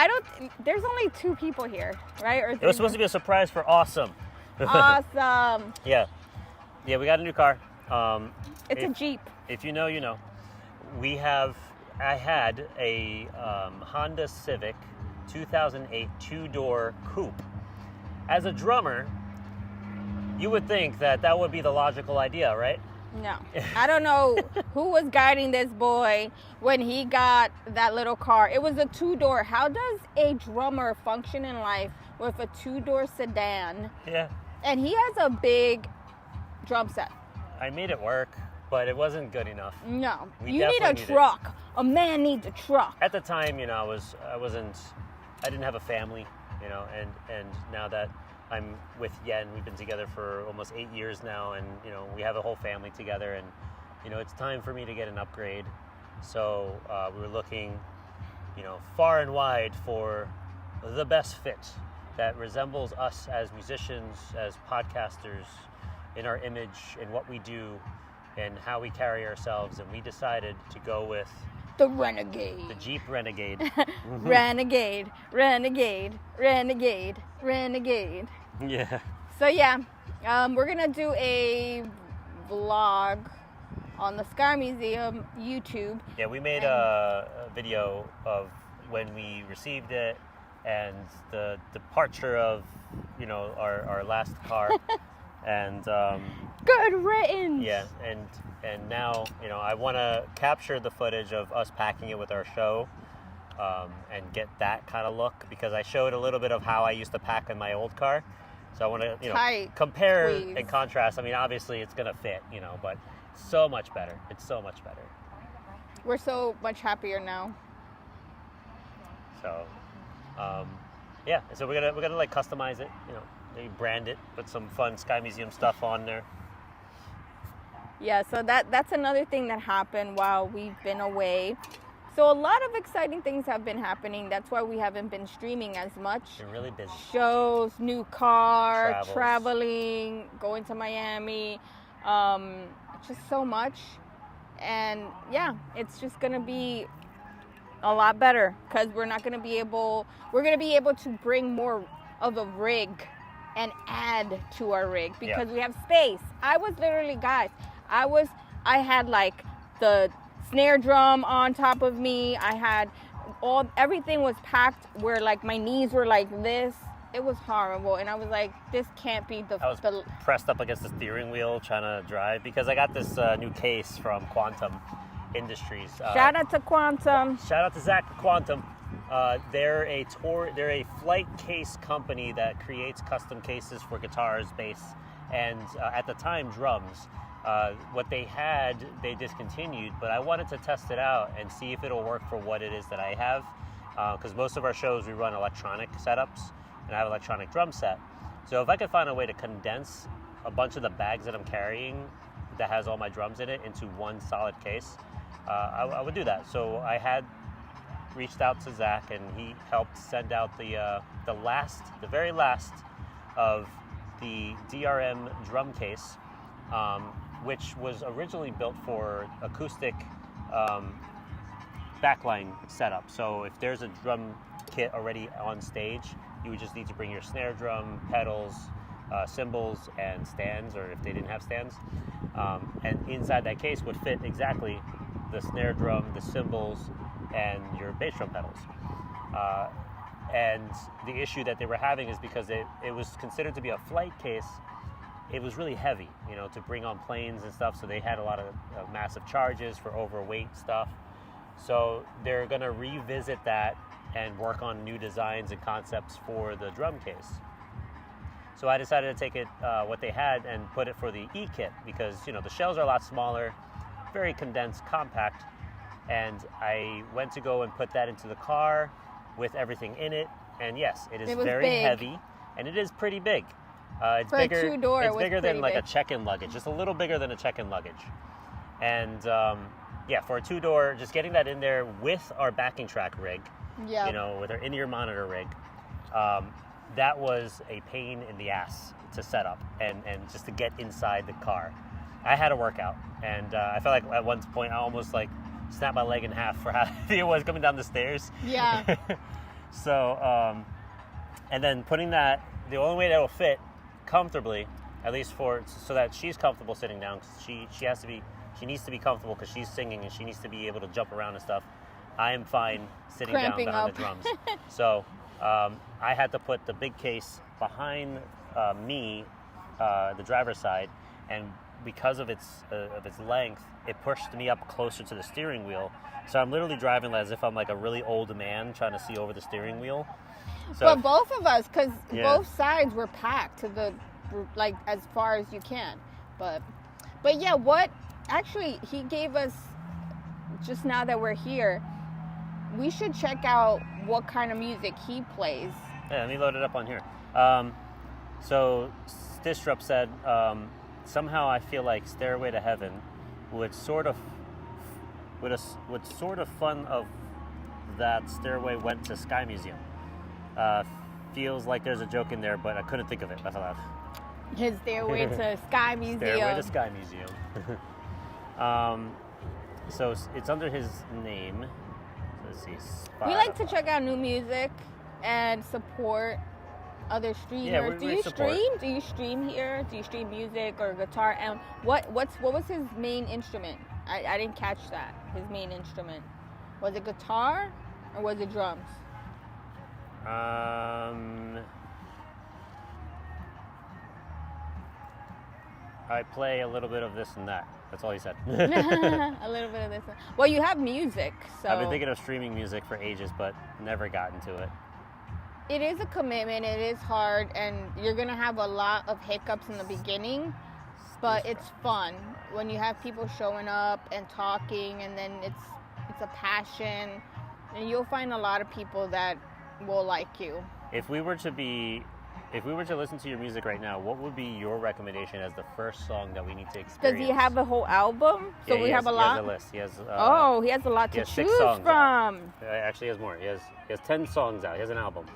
there's only 2 people here, right? Or it was supposed to be a surprise for Awesome. Awesome. Yeah, we got a new car. It's a Jeep. If you know, you know. I had a Honda Civic 2008 2-door coupe. As a drummer, you would think that would be the logical idea, right? No. I don't know who was guiding this boy when he got that little car. It was a 2-door. How does a drummer function in life with a 2-door sedan? Yeah. And he has a big drum set. I made it work, but it wasn't good enough. No. We You need a definitely truck. A man needs a truck. At the time, you know, I didn't have a family, you know, and now that I'm with Yen, we've been together for almost 8 years now, and, you know, we have a whole family together, and, you know, it's time for me to get an upgrade. So we were looking, you know, far and wide for the best fit that resembles us as musicians, as podcasters, in our image, in what we do, and how we carry ourselves, and we decided to go with the Renegade. The Jeep Renegade. Renegade, Renegade, Renegade, Renegade. Yeah. So yeah, we're gonna do a vlog on the Sky Museum YouTube. Yeah, we made a video of when we received it and the departure of, you know, our last car. And good written. Yeah, and now, you know, I want to capture the footage of us packing it with our show, and get that kind of look, because I showed a little bit of how I used to pack in my old car. So I want to, you know, compare and contrast. I mean, obviously it's gonna fit, you know, but so much better. It's so much better. We're so much happier now. So, yeah. So we're gonna like customize it, you know. Maybe brand it, put some fun Sky Museum stuff on there. Yeah, so that's another thing that happened while we've been away. So a lot of exciting things have been happening. That's why we haven't been streaming as much. Been really busy. Shows, new car, traveling, going to Miami, just so much. And yeah, it's just gonna be a lot better because we're going to be able to bring more of a rig and add to our rig because we have space. I was literally, guys, I had like the snare drum on top of me. I had everything was packed where like my knees were like this. It was horrible. And I was like, this can't be I was pressed up against the steering wheel trying to drive because I got this new case from Quantum Industries. Shout out to Quantum. Shout out to Zach at Quantum. They're a flight case company that creates custom cases for guitars, bass, and at the time drums. What they had, they discontinued, but I wanted to test it out and see if it'll work for what it is that I have. Because most of our shows we run electronic setups, and I have an electronic drum set. So if I could find a way to condense a bunch of the bags that I'm carrying that has all my drums in it into one solid case, I would do that. So I had reached out to Zach, and he helped send out the very last of the DRM drum case, which was originally built for acoustic backline setup. So if there's a drum kit already on stage, you would just need to bring your snare drum, pedals, cymbals, and stands, or if they didn't have stands. And inside that case would fit exactly the snare drum, the cymbals, and your bass drum pedals. And the issue that they were having is because it was considered to be a flight case, it was really heavy, you know, to bring on planes and stuff, so they had a lot of massive charges for overweight stuff. So they're going to revisit that and work on new designs and concepts for the drum case. So I decided to take it, what they had, and put it for the E-kit because, you know, the shells are a lot smaller, very condensed, compact, and I went to go and put that into the car with everything in it, and yes, it is very big. heavy, and it is pretty big. It's for bigger. A two-door, it's bigger than like big. a check-in luggage, just a little bigger than a check-in luggage. And yeah, for a two-door, just getting that in there with our backing track rig, you know, with our in-ear monitor rig, that was a pain in the ass to set up and just to get inside the car. I had a workout, and I felt like at one point I almost like snapped my leg in half for how heavy it was coming down the stairs. Yeah. So, and then putting that, the only way that will fit comfortably, at least so that she's comfortable sitting down, because she needs to be comfortable because she's singing and she needs to be able to jump around and stuff. I am fine sitting Cramping down behind up. the drums. So I had to put the big case behind me, the driver's side, and because of its length, it pushed me up closer to the steering wheel. So I'm literally driving as if I'm like a really old man trying to see over the steering wheel. So but both of us, because Yeah. both sides were packed to the, like, as far as you can. But yeah, what actually he gave us just now that we're here, we should check out what kind of music he plays. Yeah, let me load it up on here. So Stistrup said, somehow I feel like Stairway to Heaven would sort of fun of that Stairway went to Sky Museum. Feels like there's a joke in there, but I couldn't think of it. Laugh aloud. His Stairway to Sky Museum. Stairway to Sky Museum. So it's under his name. Let's see. We like to check out new music and support other streamers. Yeah, Do we you support. stream? Do you stream here? Do you stream music or guitar? And what was his main instrument? I didn't catch that. His main instrument. Was it guitar or was it drums? I play a little bit of this and that. That's all he said. A little bit of this. Well, you have music, so I've been thinking of streaming music for ages, but never gotten to it. it is a commitment. It is hard, and you're gonna have a lot of hiccups in the beginning, but it's fun when you have people showing up and talking, and then it's a passion, and you'll find a lot of people that will like you. If we were to listen to your music right now, what would be your recommendation as the first song that we need to experience? Does he have a whole album? So Yeah, we he have has, a lot. He has a list. He has. Oh, he has a lot he to has 6 choose songs from. Actually, he has more. He has 10 songs out. He has an album.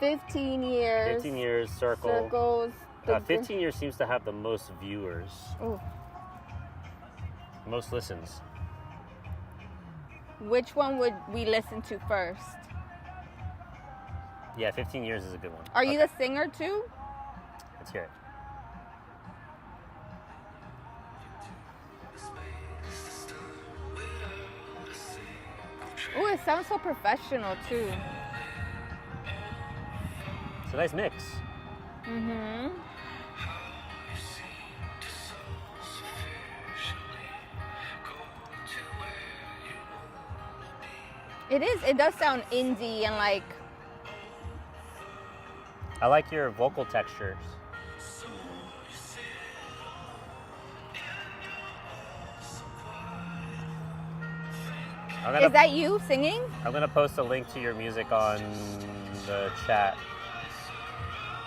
15 years. 15 years, Circles. 15 years seems to have the most viewers, Ooh. most listens. Which one would we listen to first? Yeah, 15 years is a good one. Are you the singer too? Let's hear it. Oh, it sounds so professional too. It's a nice mix. Mm-hmm. It is. It does sound indie and like. I like your vocal textures. Is that you singing? I'm gonna post a link to your music on the chat.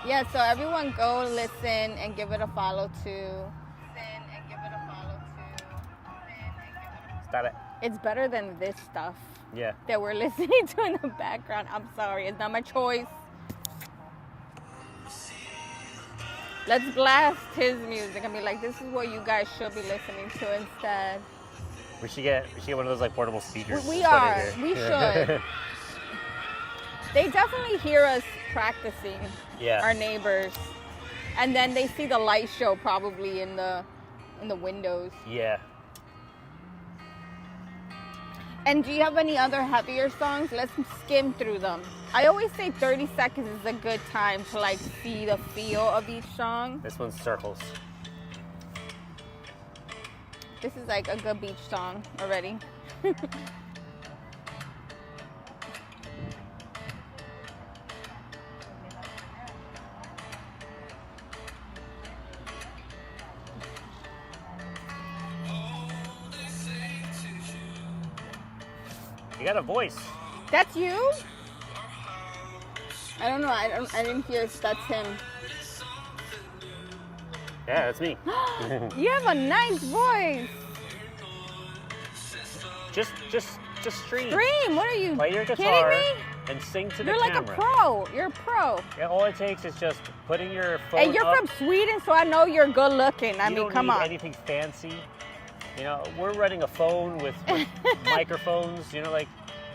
Yeah. So everyone go listen and give it a follow too. Is that it? It's better than this stuff Yeah. that we're listening to in the background. I'm sorry. It's not my choice. Let's blast his music and be like, this is what you guys should be listening to instead. We should get one of those like portable speakers. We Put it are. here. We should. They definitely hear us practicing, Yeah. our neighbors. And then they see the light show probably in the windows. Yeah. And do you have any other heavier songs? Let's skim through them. I always say 30 seconds is a good time to like see the feel of each song. This one's Circles. This is like a good beach song already. You got a voice. That's you? I don't know. I didn't hear if that's him. Yeah, that's me. You have a nice voice. Just stream. Dream, what are you Play your kidding guitar me? and sing to the You're like camera. a pro. You're a pro. Yeah, all it takes is just putting your phone And you're up. from Sweden, so I know you're good looking. I You mean, don't come need on. anything fancy. You know, we're running a phone with microphones. You know, like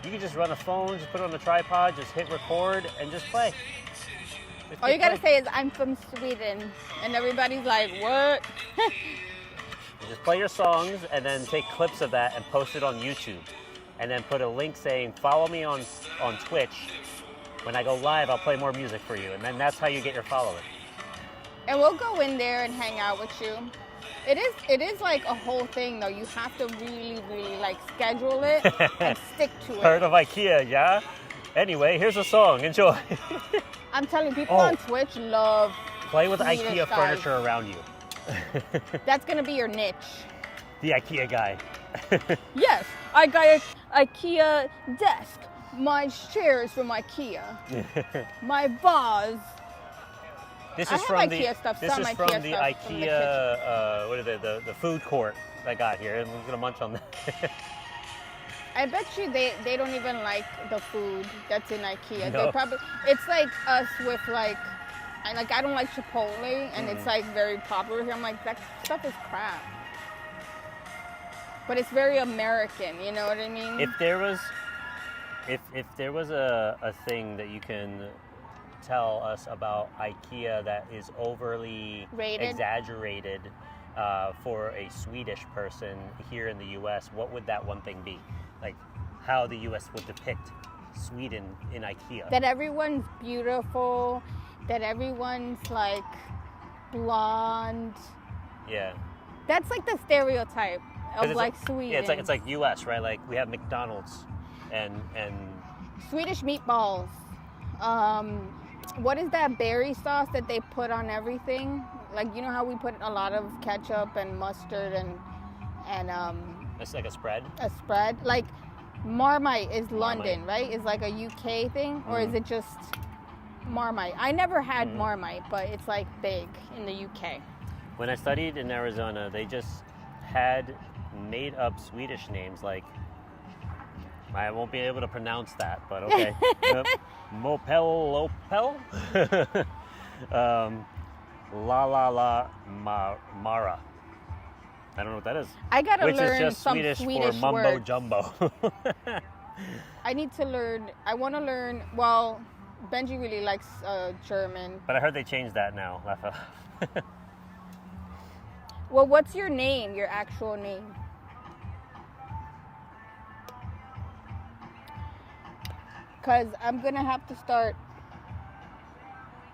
you can just run a phone, just put it on the tripod, just hit record, and just play. Just All keep you gotta playing. say is, I'm from Sweden. And everybody's like, what? You just play your songs and then take clips of that and post it on YouTube. And then put a link saying, follow me on Twitch. When I go live, I'll play more music for you. And then that's how you get your following. And we'll go in there and hang out with you. It is like a whole thing though. You have to really, really like schedule it and stick to it. Heard of IKEA, yeah? Anyway, here's a song. Enjoy. I'm telling you, people on Twitch love Play with Swedish IKEA guys. furniture around you. That's gonna be your niche. The IKEA guy. Yes, I got an IKEA desk. My chairs from IKEA. My vase. This I is have from IKEA the stuff, this some is IKEA from the stuff from the IKEA what is it, the food court I got here, and we're gonna munch on that. I bet you they don't even like the food that's in IKEA. No. They probably it's like us with like I don't like Chipotle and it's like very popular here. I'm like that stuff is crap. But it's very American, you know what I mean? If there was a thing that you can tell us about IKEA that is overly Rated? exaggerated for a Swedish person here in the U.S., what would that one thing be? Like how the U.S. would depict Sweden in IKEA. That everyone's beautiful, that everyone's like blonde. Yeah. That's like the stereotype 'Cause of it's like Sweden. Yeah, it's like U.S., right? Like we have McDonald's and Swedish meatballs. What is that berry sauce that they put on everything? Like you know how we put a lot of ketchup and mustard and it's like a spread. a spread. Like Marmite is London, right? Is like a UK thing, or is it just Marmite? I never had Marmite, but it's like big in the UK. When I studied in Arizona, they just had made up Swedish names like I won't be able to pronounce that, but okay. Mopel Lopel, La La La Mara. I don't know what that is. I gotta Which learn is just some Swedish Swedish for mumbo words. jumbo. I need to learn. I want to learn. Well, Benji really likes German. But I heard they changed that now. Well, what's your name? Your actual name? Because I'm gonna have to start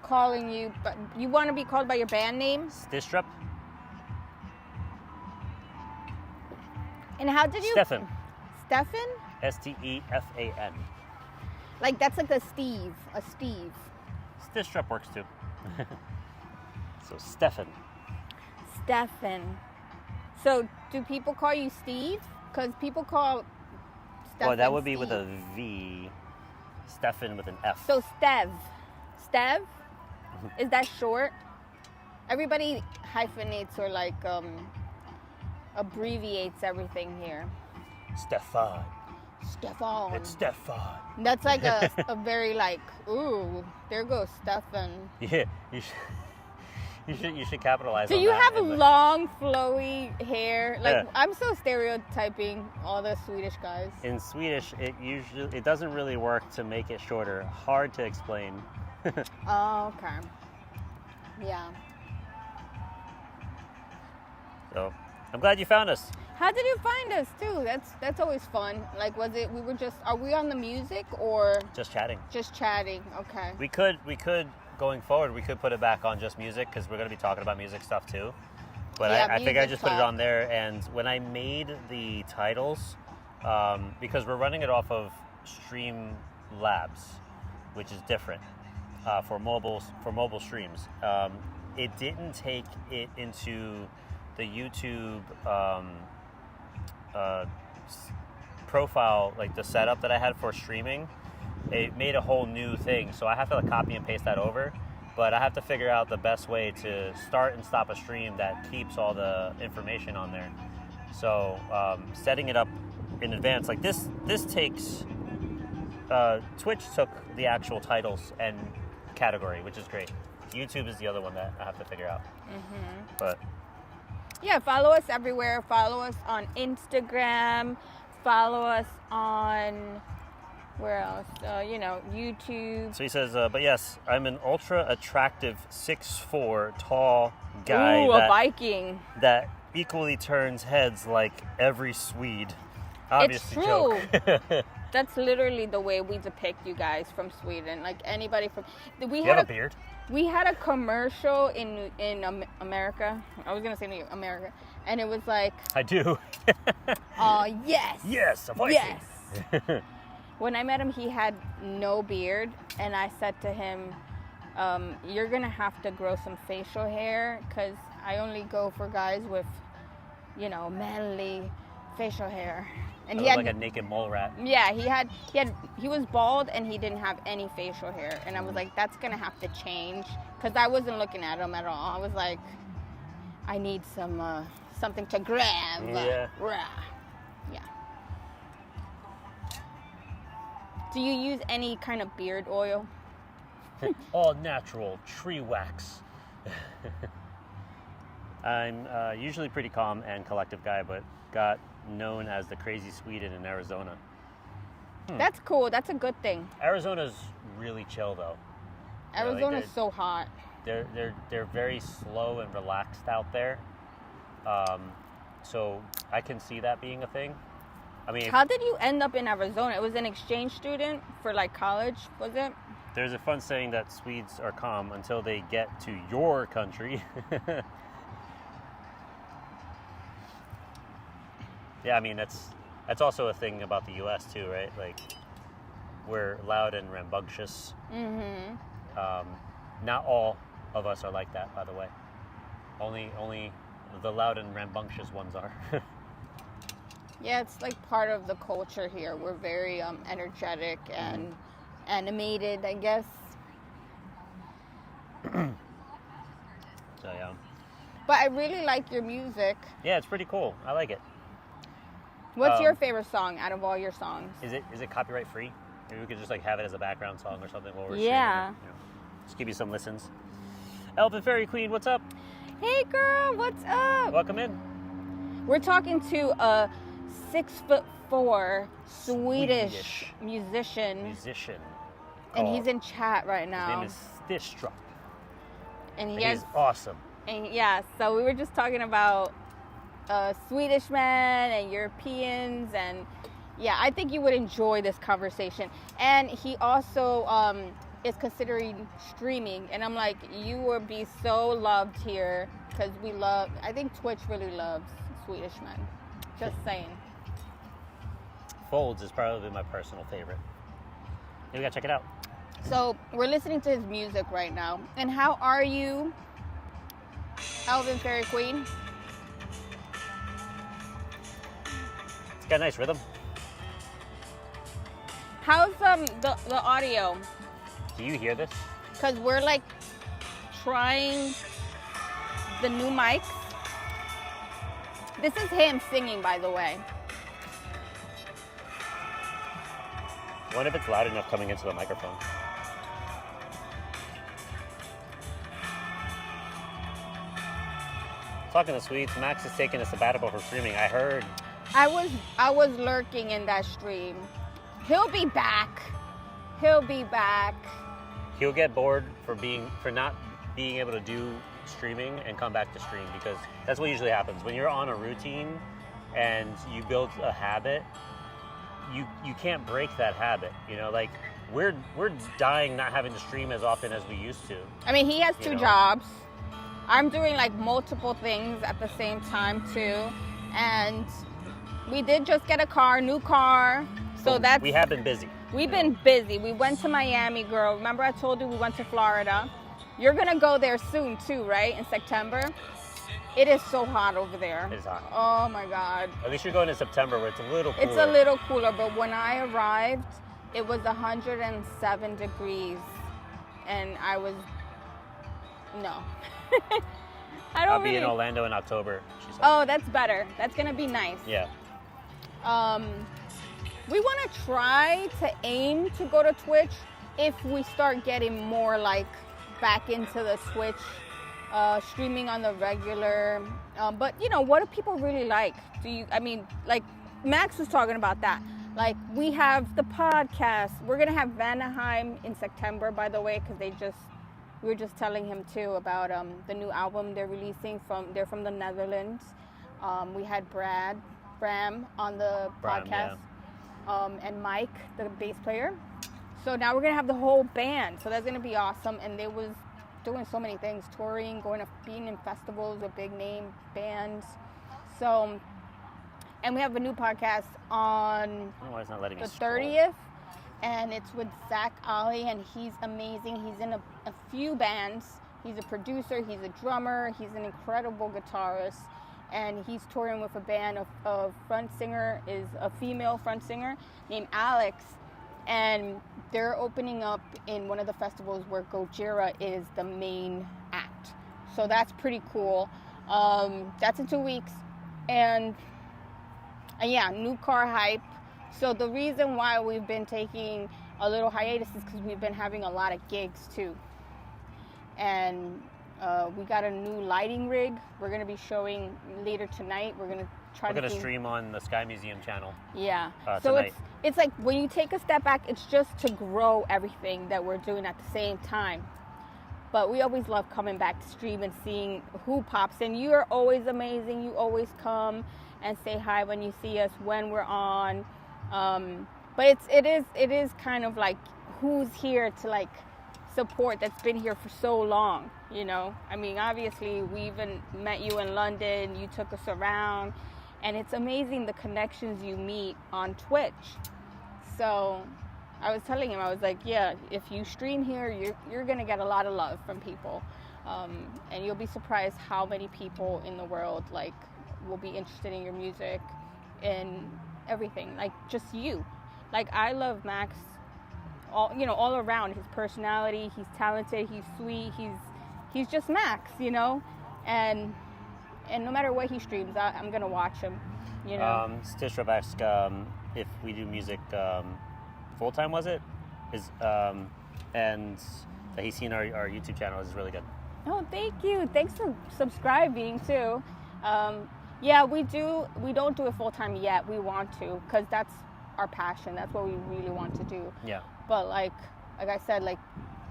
calling you. But you want to be called by your band name? Stistrup? And how did you? Stefan. Stefan? Stefan. Like that's like a Steve. A Steve. Stistrup works too. So Stefan. Stefan. So do people call you Steve? Because people call Stefan Well, that would be Steve. with a V. Stefan with an F. So Stev. Stev? Is that short? Everybody hyphenates or like abbreviates everything here. Stefan. Stefan. It's Stefan. That's like a very like, ooh, there goes Stefan. Yeah, you should capitalize Do on you that. have And long, flowy hair? Like Yeah. I'm so stereotyping all the Swedish guys. in Swedish, it doesn't really work to make it shorter. Hard to explain. Oh, okay. Yeah. So I'm glad you found us. How did you find us too? That's always fun. Like was it are we on the music or Just chatting. just chatting? Okay. We could going forward, we could put it back on just music because we're going to be talking about music stuff too. But Yeah, I think I music just put it talk. on there. And when I made the titles, because we're running it off of Streamlabs, which is different for mobile streams, it didn't take it into the YouTube profile, like the setup that I had for streaming. It made a whole new thing, so I have to like copy and paste that over. But I have to figure out the best way to start and stop a stream that keeps all the information on there. So setting it up in advance, like this takes Twitch took the actual titles and category, which is great. YouTube is the other one that I have to figure out. But Yeah, follow us everywhere. Follow us on Instagram. Follow us on where else? YouTube. so he says, but yes, I'm an ultra attractive 6'4" tall guy Ooh, a Viking. that equally turns heads like every Swede. Obvious It's joke. That's literally the way we depict you guys from Sweden. Like anybody from... You have a beard? We had a commercial in America. I was going to say New America. And it was like... I do. Yes. Yes, a Viking. Yes. When I met him, he had no beard. And I said to him, you're going to have to grow some facial hair because I only go for guys with, manly facial hair. And he had like a naked mole rat. Yeah, he was bald and he didn't have any facial hair. And I was like, that's going to have to change because I wasn't looking at him at all. I was like, I need something to grab. Yeah. Yeah. Do you use any kind of beard oil? All natural tree wax. I'm usually pretty calm and collective guy, but got known as the crazy Swede in Arizona. That's cool. That's a good thing. Arizona's really chill though. Arizona's so hot. They're very slow and relaxed out there. So I can see that being a thing. I mean, how did you end up in Arizona? It was an exchange student for like college, was it? There's a fun saying that Swedes are calm until they get to your country. Yeah, I mean that's also a thing about the U.S. too, right? Like we're loud and rambunctious. Mm-hmm. Not all of us are like that, by the way. Only the loud and rambunctious ones are. Yeah, it's like part of the culture here. We're very energetic and animated, I guess. So yeah. But I really like your music. Yeah, it's pretty cool. I like it. What's your favorite song out of all your songs? Is it copyright free? Maybe we could just like have it as a background song or something while we're yeah. streaming it, Just give you some listens. Elven Fairy Queen, what's up? Hey girl, what's up? Welcome in. We're talking to a 6'4" Swedish musician. And he's in chat right now. His name is Stistrup. And he's awesome. And yeah, so we were just talking about Swedish men and Europeans, and yeah, I think you would enjoy this conversation. And he also is considering streaming, and I'm like, you would be so loved here because I think Twitch really loves Swedish men. Just saying. Folds is probably my personal favorite. We gotta check it out. So we're listening to his music right now. And how are you, Elven Fairy Queen? It's got a nice rhythm. How's the audio? Do you hear this? Because we're like trying the new mics. This is him singing, by the way. I wonder if it's loud enough coming into the microphone. Talking to Swedes, Max is taking a sabbatical for streaming. I heard. I was lurking in that stream. He'll be back. He'll be back. He'll get bored for not being able to do streaming and come back to stream, because that's what usually happens when you're on a routine and you build a habit. You can't break that habit. Like we're dying not having to stream as often as we used to. I mean, he has two jobs. I'm doing like multiple things at the same time too, and we did just get a new car. So we have been busy. We've been busy. We went to Miami, girl. Remember I told you we went to Florida? You're gonna go there soon too, right? In September? It is so hot over there. It is hot. Oh my God. At least you're going in September where it's a little cooler. It's a little cooler, but when I arrived, it was 107 degrees. And I was, no. I'll be in Orlando in October, she said. Oh, that's better. That's gonna be nice. Yeah. We want to try to aim to go to Twitch if we start getting more like back into the Twitch, streaming on the regular. But what do people really like? Like Max was talking about that. Like we have the podcast. We're gonna have Vanaheim in September, by the way, because we were just telling him too about the new album they're releasing they're from the Netherlands. We had Bram on the podcast. and Mike, the bass player. So now we're gonna have the whole band. So that's gonna be awesome. And they was doing so many things, touring, being in festivals with big name bands. So, and we have a new podcast on it's not letting me the scroll. 30th, and it's with Zach Ali, and he's amazing. He's in a few bands. He's a producer, he's a drummer, he's an incredible guitarist, and he's touring with a band of front singer, is a female front singer named Alex, and they're opening up in one of the festivals where Gojira is the main act. So that's pretty cool. That's in 2 weeks. And yeah, new car hype. So the reason why we've been taking a little hiatus is because we've been having a lot of gigs too. And we got a new lighting rig. We're going to be showing later tonight. We're going to stream on the Sky Museum channel. Yeah. So tonight. It's like when you take a step back, it's just to grow everything that we're doing at the same time. But we always love coming back to stream and seeing who pops in. You are always amazing. You always come and say hi when you see us when we're on. But it is kind of like who's here to like support that's been here for so long, you know. I mean, obviously we even met you in London. You took us around, and it's amazing the connections you meet on Twitch. So I was telling him, I was like, yeah, if you stream here, you're gonna get a lot of love from people, and you'll be surprised how many people in the world like will be interested in your music and everything. Like just you, like I love Max. All around, his personality, he's talented, he's sweet, he's just Max, you know, and no matter what he streams, I'm gonna watch him, you know. Stishra asked if we do music full time, was it? And that he's seen our YouTube channel is really good. Oh, thank you. Thanks for subscribing too. Yeah, we don't do it full time yet. We want to, because that's our passion. That's what we really want to do. Yeah. But like I said, like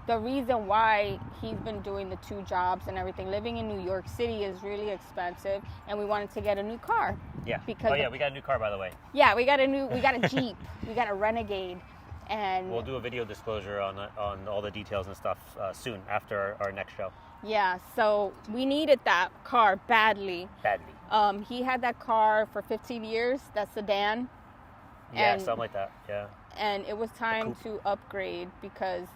the reason why he's been doing the 2 jobs and everything, living in New York City is really expensive, and we wanted to get a new car. Yeah. Because we got a new car, by the way. Yeah, we got a Jeep. We got a Renegade, and we'll do a video disclosure on all the details and stuff soon after our next show. Yeah. So we needed that car badly. He had that car for 15 years. That sedan. Yeah, something like that. Yeah. And it was time to upgrade because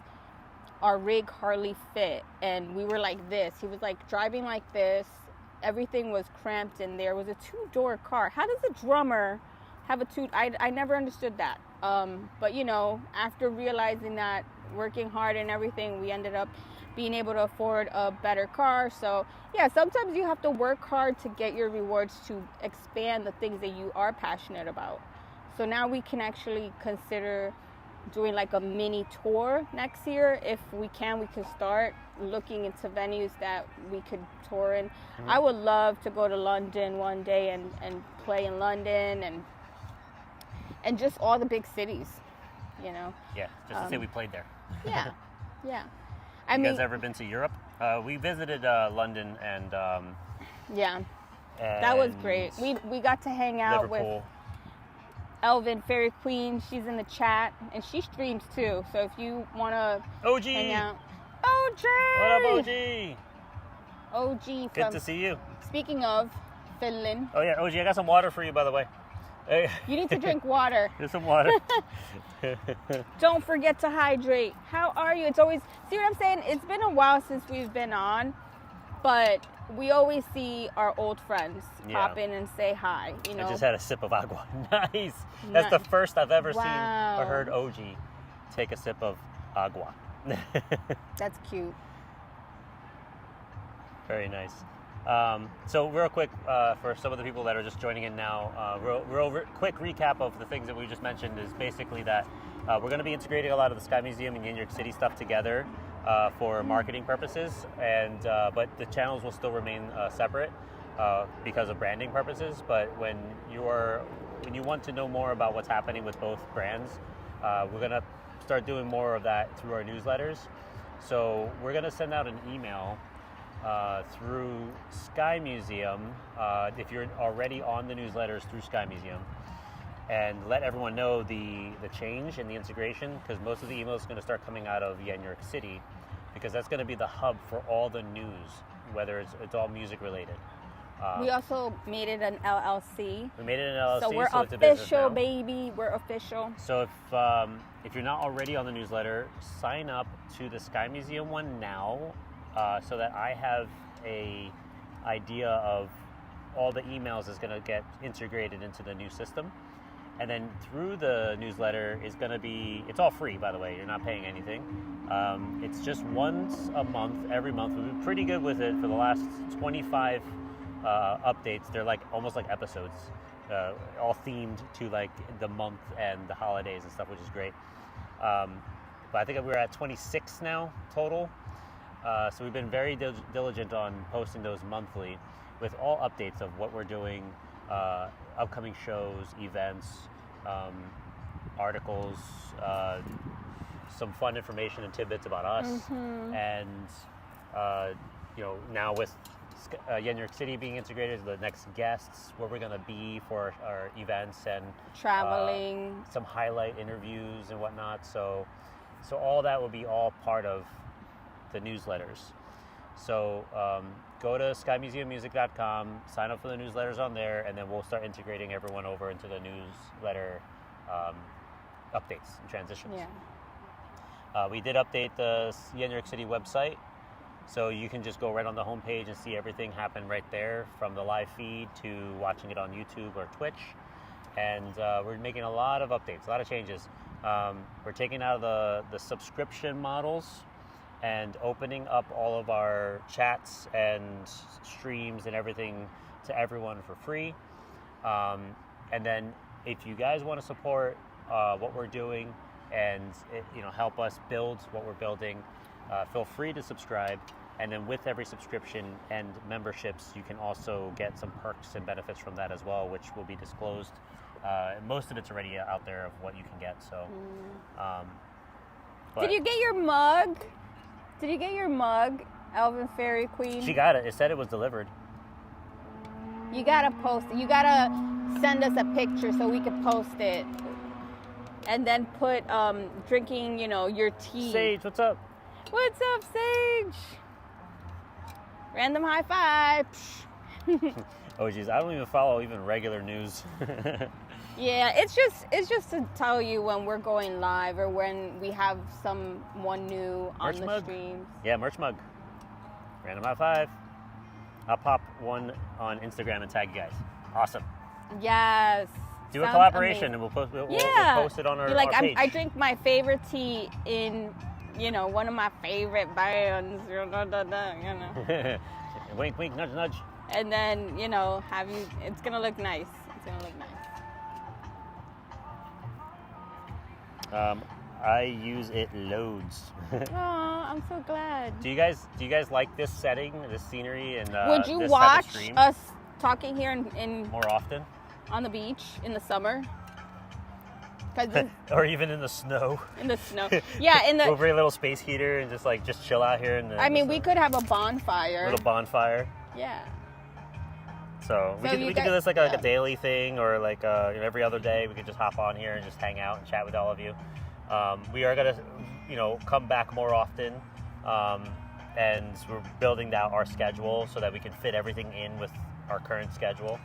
our rig hardly fit, and we were like this. He was like driving like this. Everything was cramped in there. It was a 2-door car. How does a drummer have a 2? I never understood that. But you know, after realizing that, working hard and everything, we ended up being able to afford a better car. So yeah, sometimes you have to work hard to get your rewards to expand the things that you are passionate about. So now we can actually consider doing like a mini tour next year. If we can start looking into venues that we could tour in. Mm-hmm. I would love to go to London one day and play in London and just all the big cities, you know. Yeah, just to say we played there. Yeah, yeah. You guys ever been to Europe? We visited London and yeah, that was great. We got to hang out Liverpool. With Elvin, Fairy Queen. She's in the chat, and she streams too. So if you want to hang out. OG! What up, OG? OG. Good to see you. Speaking of Finland. Oh, yeah, OG, I got some water for you, by the way. Hey. You need to drink water. Here's some water. Don't forget to hydrate. How are you? It's always, see what I'm saying? It's been a while since we've been on, but we always see our old friends pop in and say hi. You know, I just had a sip of agua. Nice. That's the first I've ever seen or heard OG take a sip of agua. That's cute. Very nice. So real quick, for some of the people that are just joining in now, quick recap of the things that we just mentioned is basically that we're going to be integrating a lot of the Sky Museum and YenYorkCity stuff together for marketing purposes, and but the channels will still remain separate because of branding purposes. But when you want to know more about what's happening with both brands, we're going to start doing more of that through our newsletters. So we're going to send out an email through Sky Museum, if you're already on the newsletters through Sky Museum, and let everyone know the change and the integration, because most of the emails are going to start coming out of YenYorkCity, because that's going to be the hub for all the news, whether it's all music related. We also made it an LLC. We made it an LLC, so we're it's a business official, now. baby. We're official. So if you're not already on the newsletter, sign up to the Sky Museum one now, so that I have a idea of all the emails is going to get integrated into the new system. And then through the newsletter is going to be, it's all free, by the way, you're not paying anything. It's just once a month, every month. We've been pretty good with it for the last 25 updates. They're like almost like episodes, all themed to like the month and the holidays and stuff, which is great. But I think we're at 26 now total. So we've been very diligent on posting those monthly with all updates of what we're doing, upcoming shows, events, articles, some fun information and tidbits about us. And, now with YenYorkCity being integrated, the next guests, where we're going to be for our events and traveling, some highlight interviews and whatnot. So all that will be all part of the newsletters. So go to skymuseummusic.com, sign up for the newsletters on there, and then we'll start integrating everyone over into the newsletter updates and transitions. Yeah. We did update the YenYorkCity website, so you can just go right on the homepage and see everything happen right there, from the live feed to watching it on YouTube or Twitch. And we're making a lot of updates, a lot of changes. We're taking out the subscription models and opening up all of our chats and streams and everything to everyone for free. And then if you guys want to support what we're doing and help us build what we're building, feel free to subscribe. And then with every subscription and memberships, you can also get some perks and benefits from that as well, which will be disclosed. Most of it's already out there of what you can get. So, did you get your mug? Did you get your mug, Elvin Fairy Queen? She got it. It said it was delivered. You gotta post it. You gotta send us a picture so we can post it. And then put drinking, your tea. Sage, what's up? What's up, Sage? Random high five. Oh geez, I don't even follow even regular news. Yeah, it's just to tell you when we're going live or when we have someone new on Merch the mug. streams. Yeah, merch mug. Random high five. I'll pop one on Instagram and tag you guys. Awesome. Yes. Do a Sounds collaboration amazing. and we'll post Yeah. we'll post it on our, You're like, our page. I drink my favorite tea in, one of my favorite bands. Wink, wink, nudge, nudge. And then, it's going to look nice. It's going to look nice. I use it loads. Aw, I'm so glad. Do you guys like this setting, this scenery, and Would you this watch type of stream us talking here in more often? on the beach in the summer? Cause Or even in the snow. in the snow. Yeah, in the. Over a little space heater and just chill out here. We could have a bonfire. Little bonfire. Yeah. So we So could you do this like yeah. a daily thing, or like every other day. We could just hop on here and just hang out and chat with all of you. We are gonna come back more often, and we're building out our schedule so that we can fit everything in with our current schedule.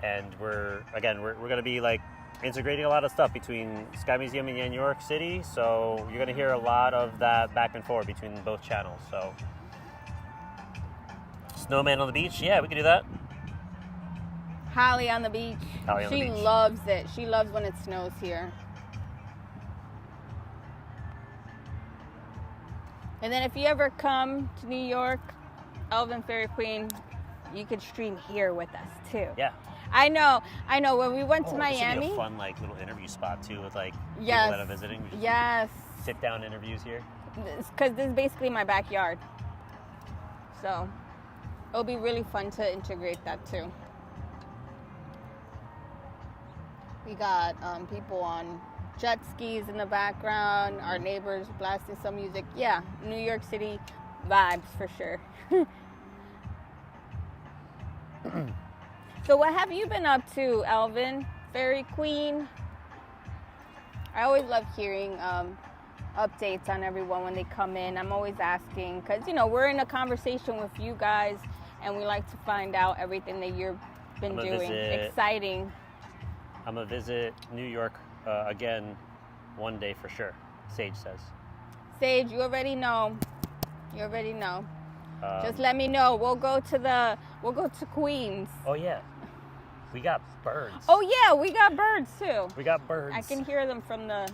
And we're gonna be like integrating a lot of stuff between Sky Museum and YenYorkCity. So you're gonna hear a lot of that back and forth between both channels. So. Snowman on the beach? Yeah, we can do that. Holly on the beach. Holly on the She beach. loves it. She loves when it snows here. And then if you ever come to New York, Elvin Fairy Queen, you could stream here with us too. Yeah. I know. When we went to This Miami. would be a fun little interview spot too with Yes. people that are visiting. We just Yes. sit down interviews here. Because this is basically my backyard. So it'll be really fun to integrate that too. We got people on jet skis in the background, our neighbors blasting some music. Yeah, New York City vibes for sure. So what have you been up to, Elvin, Fairy Queen. I always love hearing updates on everyone when they come in. I'm always asking because, you know, we're in a conversation with you guys and we like to find out everything that you've been doing. Exciting. I'm going to visit New York again one day for sure, Sage says. Sage, you already know. Just let me know. We'll go to Queens. Oh, yeah. We got birds. Oh, yeah, we got birds, too. We got birds. I can hear them from the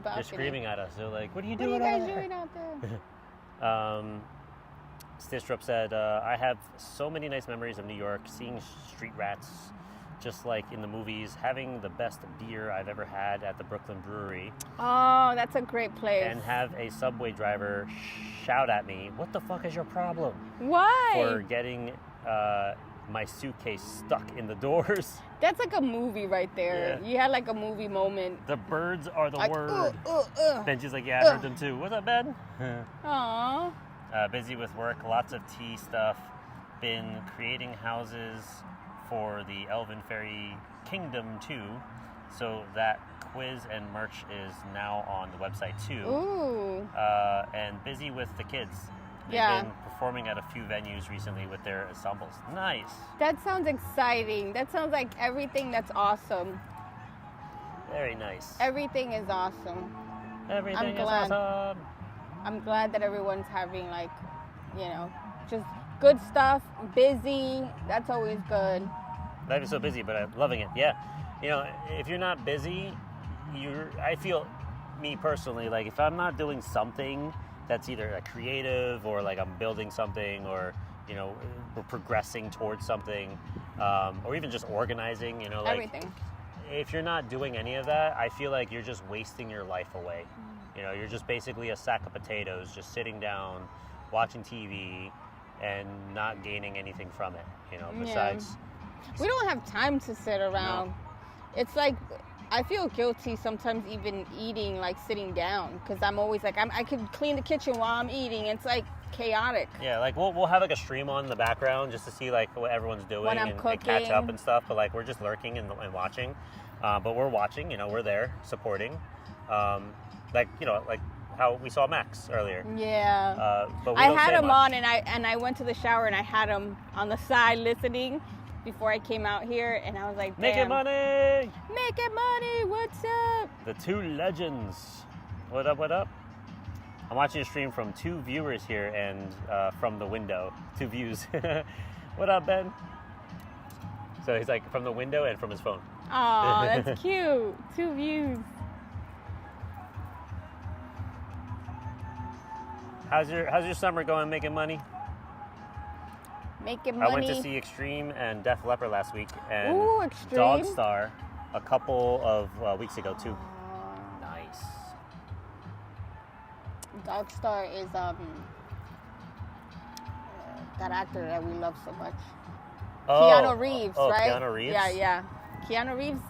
balcony. They're screaming at us. They're like, what are you doing out there? Stistrup said, I have so many nice memories of New York, seeing street rats just like in the movies, having the best beer I've ever had at the Brooklyn Brewery. Oh, that's a great place. And have a subway driver shout at me, what the fuck is your problem? Why? For getting my suitcase stuck in the doors. That's like a movie right there. Yeah. You had like a movie moment. The birds are the word. Benji's like, yeah, I heard them too. What's up, Ben? Aww. Busy with work, lots of tea stuff. Been creating houses for the Elven Fairy Kingdom too. So that quiz and merch is now on the website too. Ooh. And busy with the kids. They've been performing at a few venues recently with their ensembles. Nice. That sounds exciting. That sounds like everything that's awesome. Very nice. Everything is awesome. Everything is awesome. I'm glad that everyone's having like, you know, just good stuff, busy. That's always good. Life is so busy, but I'm loving it. Yeah. You know, if you're not busy, I feel, me personally, like if I'm not doing something that's either a creative or like I'm building something or, you know, we're progressing towards something, or even just organizing, you know, like everything. If you're not doing any of that, I feel like you're just wasting your life away. You know, you're just basically a sack of potatoes, just sitting down, watching TV, and not gaining anything from it, you know, besides... We don't have time to sit around. No. It's like, I feel guilty sometimes even eating, like sitting down, because I'm always like, I could clean the kitchen while I'm eating. It's like chaotic. Yeah, like we'll have like a stream on in the background just to see like what everyone's doing and catch up and stuff, but like we're just lurking and watching. But we're watching, you know, we're there supporting. Like, you know, like how we saw Max earlier. Yeah. But I had him on and I went to the shower and I had him on the side listening before I came out here, and I was like, damn. Making money! Making money! What's up? The two legends. What up, what up? I'm watching a stream from 2 viewers here and from the window. 2 views. What up, Ben? So he's like from the window and from his phone. Oh, that's cute. 2 views. How's your summer going making money? Making money. I went to see Extreme and Def Leppard last week, and Extreme. Dogstar a couple of weeks ago too. Nice. Dogstar is that actor that we love so much. Keanu Reeves, right? Keanu Reeves. Yeah. Keanu Reeves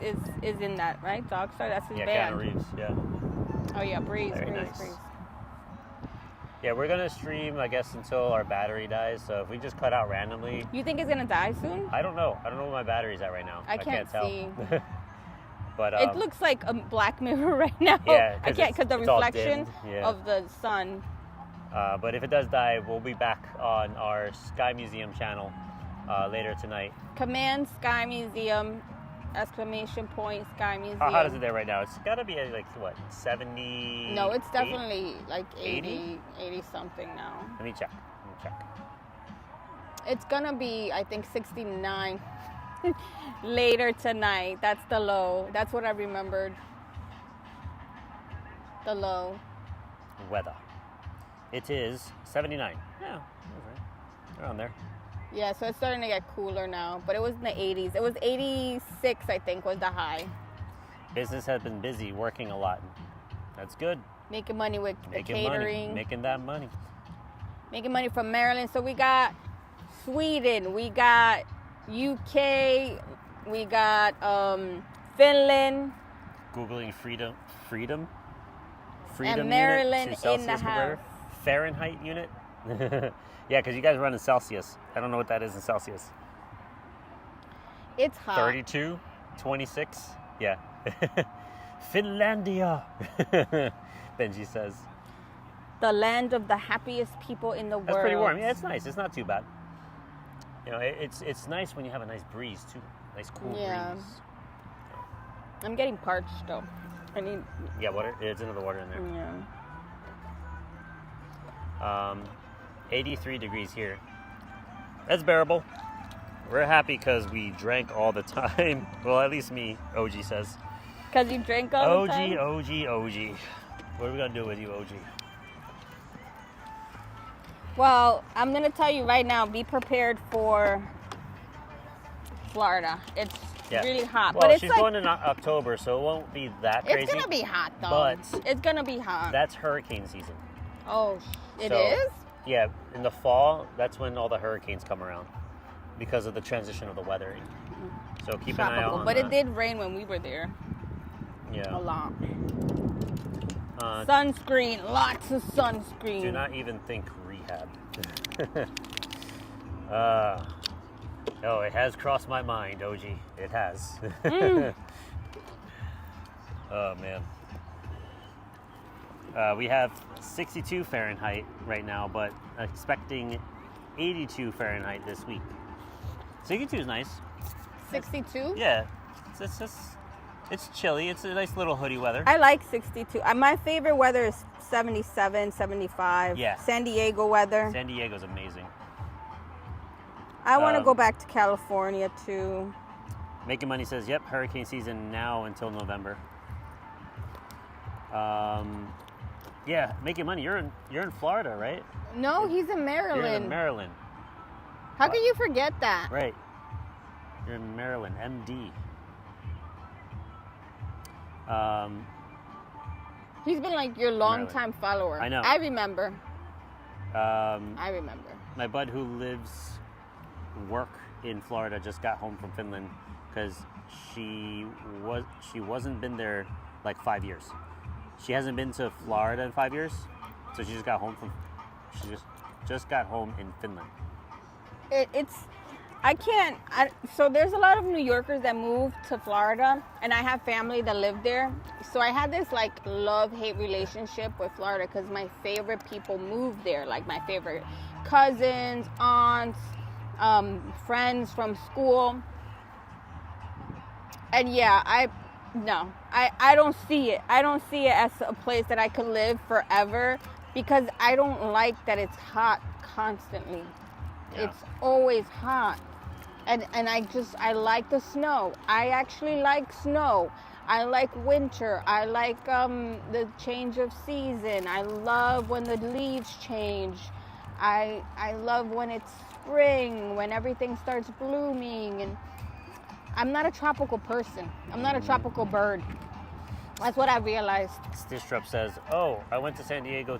is in that, right? Dogstar, that's his band. Yeah, Keanu Reeves. Yeah. Oh yeah, Breeze. Yeah, we're gonna stream, I guess, until our battery dies. So if we just cut out randomly, you think it's gonna die soon? I don't know. I don't know where my battery's at right now. I can't tell. See. But it looks like a Black Mirror right now. Yeah, I can't because the reflection of the sun. But if it does die, we'll be back on our Sky Museum channel later tonight. Command Sky Museum! ! Sky Museum. How hot is it there right now? It's got to be like, what, 70? No, it's definitely like 80 something now. Let me check. It's going to be, I think, 69 later tonight. That's the low. That's what I remembered. The low. Weather. It is 79. Yeah, okay. Around there. Yeah, so it's starting to get cooler now, but it was in the 80s. It was 86, I think, was the high. Business has been busy, working a lot. That's good. Making money with catering. Making that money. Making money from Maryland. So we got Sweden, we got UK, we got Finland. Googling freedom and Maryland in the house. Fahrenheit unit. Yeah, because you guys run in Celsius. I don't know what that is in Celsius. It's hot. 32, 26. Yeah. Finlandia, Benji says. The land of the happiest people in the world. That's pretty warm. Yeah, it's nice. It's not too bad. You know, it's nice when you have a nice breeze too. Nice cool breeze. I'm getting parched though. I need. Yeah, water. It's another water in there. Yeah. 83 degrees here. That's bearable. We're happy because we drank all the time. Well, at least me, OG says. Because you drink all the time? OG. What are we going to do with you, OG? Well, I'm going to tell you right now, be prepared for Florida. It's really hot. Well, but it's she's going in October, so it won't be that crazy. It's going to be hot, though. But it's going to be hot. That's hurricane season. Oh, it is? Yeah, in the fall, that's when all the hurricanes come around because of the transition of the weather. So keep an eye out on But that. it did rain when we were there. Yeah. A lot. Sunscreen. Lots of sunscreen. Do not even think rehab. It has crossed my mind, OG. It has. Oh, man. We have 62 Fahrenheit right now, but expecting 82 Fahrenheit this week. 62 is nice. 62? Yeah. It's chilly. It's a nice little hoodie weather. I like 62. My favorite weather is 77, 75. Yeah. San Diego weather. San Diego's amazing. I want to go back to California too. Making Money says, yep, hurricane season now until November. Yeah, Making Money. You're in Florida, right? No, he's in Maryland. You're in Maryland. How can you forget that? Right. You're in Maryland, MD. He's been like your longtime follower. I know. I remember. I remember. My bud who work in Florida just got home from Finland because she wasn't been there like 5 years. She hasn't been to Florida in 5 years, so she just got home in Finland. So there's a lot of New Yorkers that move to Florida, and I have family that live there. So I had this like love-hate relationship with Florida because my favorite people moved there, like my favorite cousins, aunts, friends from school. And yeah, I don't see it. I don't see it as a place that I could live forever because I don't like that it's hot constantly. Yeah. It's always hot. And I like the snow. I actually like snow. I like winter. I like the change of season. I love when the leaves change. I love when it's spring, when everything starts blooming. And I'm not a tropical person. I'm not a tropical bird. That's what I realized. Stitchrup says, "Oh, I went to San Diego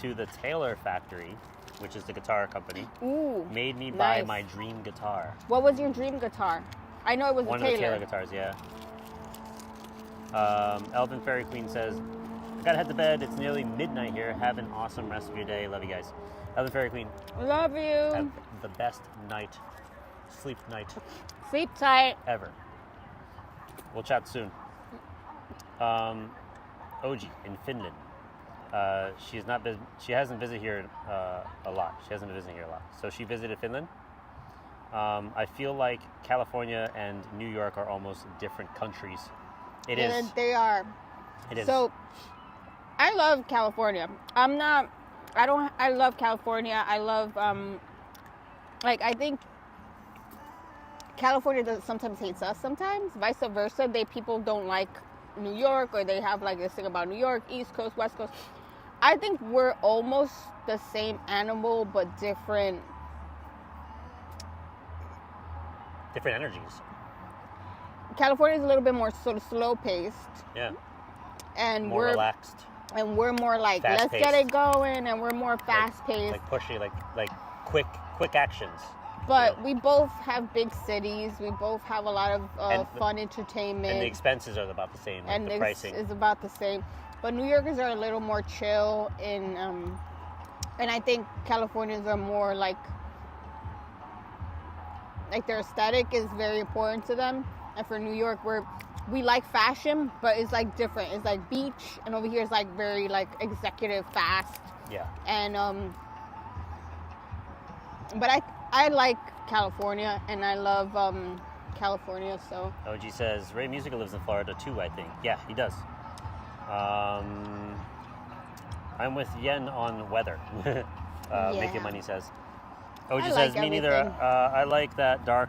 to the Taylor factory, which is the guitar company. Ooh, made me buy my dream guitar." What was your dream guitar? I know it was one of the Taylor guitars. Yeah. Elvin Fairy Queen says, "I gotta head to bed. It's nearly midnight here. Have an awesome rest of your day. Love you guys." Elvin Fairy Queen. Love you. Have the best sleep night. Sleep tight. Ever. We'll chat soon. OG in Finland. She hasn't visited here a lot. She hasn't been visiting here a lot. So she visited Finland. I feel like California and New York are almost different countries. It is. They are. It is. So I love California. I love California. I love, I think California sometimes hates us sometimes. Vice versa. People don't like New York, or they have like this thing about New York, East Coast, West Coast. I think we're almost the same animal, but different energies. California is a little bit more sort of slow paced. Yeah. And more relaxed. And we're more like, let's get it going, and we're more fast paced. Like pushy, like quick actions. But we both have big cities. We both have a lot of fun entertainment. And the expenses are about the same. And the pricing is about the same. But New Yorkers are a little more chill and I think Californians are more like their aesthetic is very important to them. And for New York, we like fashion, but it's like different. It's like beach, and over here it's like very like executive, fast. Yeah. And but I like California, and I love California. So OG says Ray Musica lives in Florida too. I think. Yeah, he does. I'm with Yen on weather. Making money says. OG says me neither. I like that dark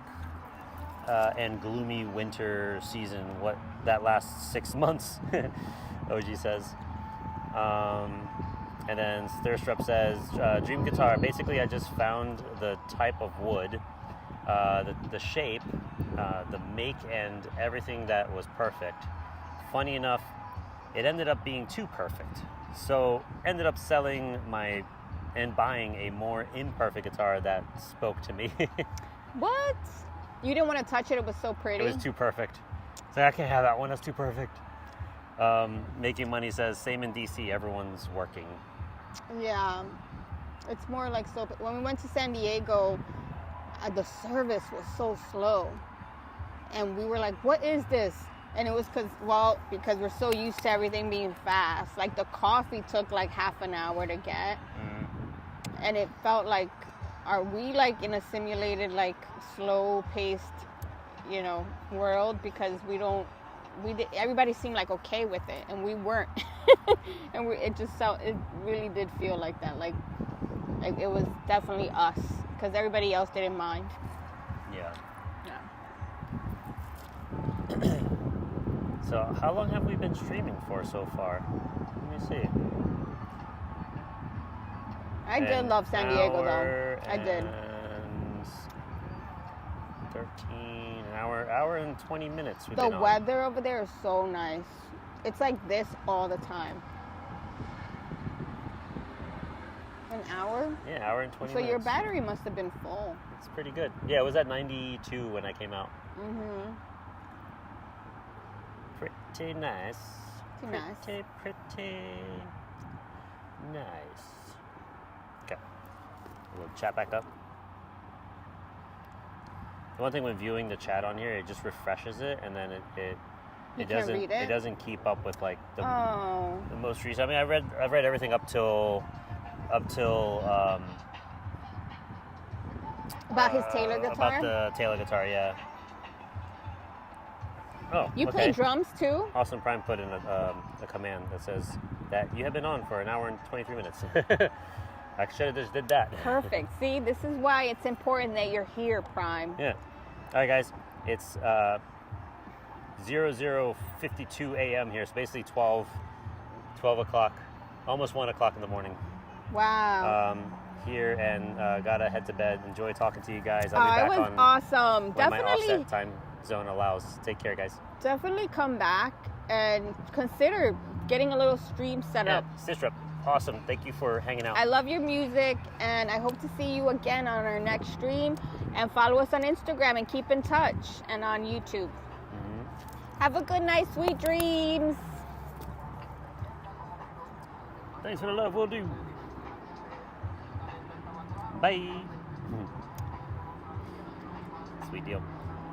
and gloomy winter season. What that lasts 6 months. OG says. And then Thirstrup says, dream guitar. Basically, I just found the type of wood, the shape, the make, and everything that was perfect. Funny enough, it ended up being too perfect. So ended up selling and buying a more imperfect guitar that spoke to me. What? You didn't want to touch it? It was so pretty. It was too perfect. So I can't have that one. That's too perfect. Making Money says, same in DC. Everyone's working. Yeah. It's more like so. When we went to San Diego, the service was so slow. And we were like, what is this? And it was because we're so used to everything being fast. Like the coffee took like half an hour to get. And it felt like, are we like in a simulated, like slow paced, world? Because everybody seemed like okay with it, and we weren't. And it really did feel like that. Like it was definitely us, because everybody else didn't mind. Yeah. So how long have we been streaming for so far? Let me see. I did love San Diego though. I did. 13 hour and 20 minutes. The weather over there is so nice. It's like this all the time. An hour? Yeah, hour and 20 minutes. So your battery must have been full. It's pretty good. Yeah, it was at 92 when I came out. Mm-hmm. Pretty nice. Pretty nice. Okay. We'll chat back up. The one thing when viewing the chat on here, it just refreshes it, and then it doesn't keep up with like the most recent. I mean, I've read everything up till about his Taylor guitar. About the Taylor guitar, yeah. Oh, you play drums too? Austin Prime put in a command that says that you have been on for an hour and 23 minutes. I should have just did that. Perfect. See, this is why it's important that you're here, Prime. Yeah. All right, guys. It's 00:52 a.m. here. It's basically 12 o'clock, almost 1 o'clock in the morning. Wow. Here, and gotta head to bed. Enjoy talking to you guys. I'll be back it was awesome. when Definitely. my offset time zone allows. Take care, guys. Definitely come back and consider getting a little stream set up. Sistrup, awesome. Thank you for hanging out. I love your music, and I hope to see you again on our next stream. And follow us on Instagram and keep in touch, and on YouTube. Mm-hmm. Have a good night, sweet dreams. Thanks for the love. Will do. Bye. Sweet deal.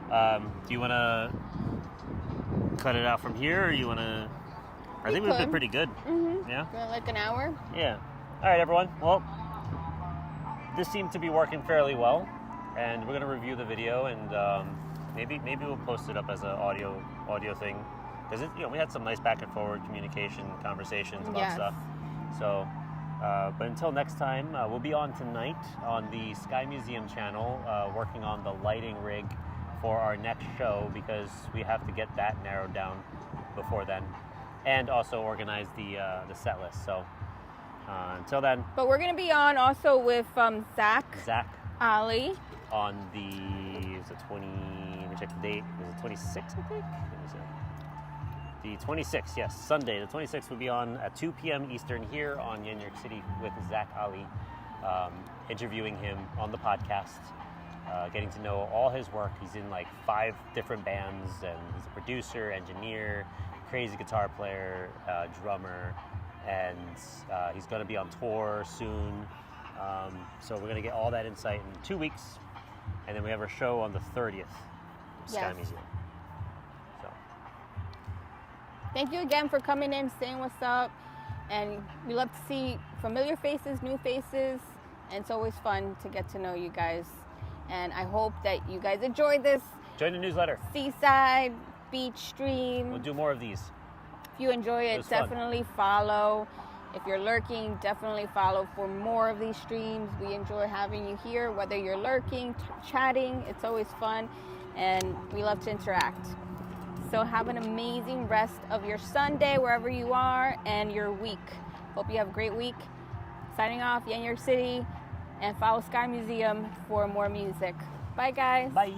Do you want to cut it out from here, or you want to? I think we've been pretty good. Mm-hmm. Yeah. Like an hour. Yeah. All right, everyone. Well, this seemed to be working fairly well, and we're gonna review the video, and maybe we'll post it up as an audio thing, because we had some nice back and forward communication, conversations about stuff. So. But until next time, we'll be on tonight on the Sky Museum channel, working on the lighting rig for our next show, because we have to get that narrowed down before then, and also organize the set list. So until then. But we're going to be on also with Zach Ali on the 20. Let me check the date. Is it 26th? I think. The 26th, yes, Sunday. The 26th will be on at 2 p.m. Eastern here on YenYorkCity with Zach Ali, interviewing him on the podcast, getting to know all his work. He's in like 5 different bands, and he's a producer, engineer, crazy guitar player, drummer, and he's going to be on tour soon. So we're going to get all that insight in 2 weeks, and then we have our show on the 30th, Sky Museum. Thank you again for coming in, saying what's up. And we love to see familiar faces, new faces. And it's always fun to get to know you guys. And I hope that you guys enjoyed this. Join the newsletter. Seaside Beach Stream. We'll do more of these. If you enjoy it, definitely follow. If you're lurking, definitely follow for more of these streams. We enjoy having you here, whether you're lurking, chatting. It's always fun, and we love to interact. So have an amazing rest of your Sunday, wherever you are, and your week. Hope you have a great week. Signing off, YenYorkCity, and follow Sky Museum for more music. Bye, guys. Bye.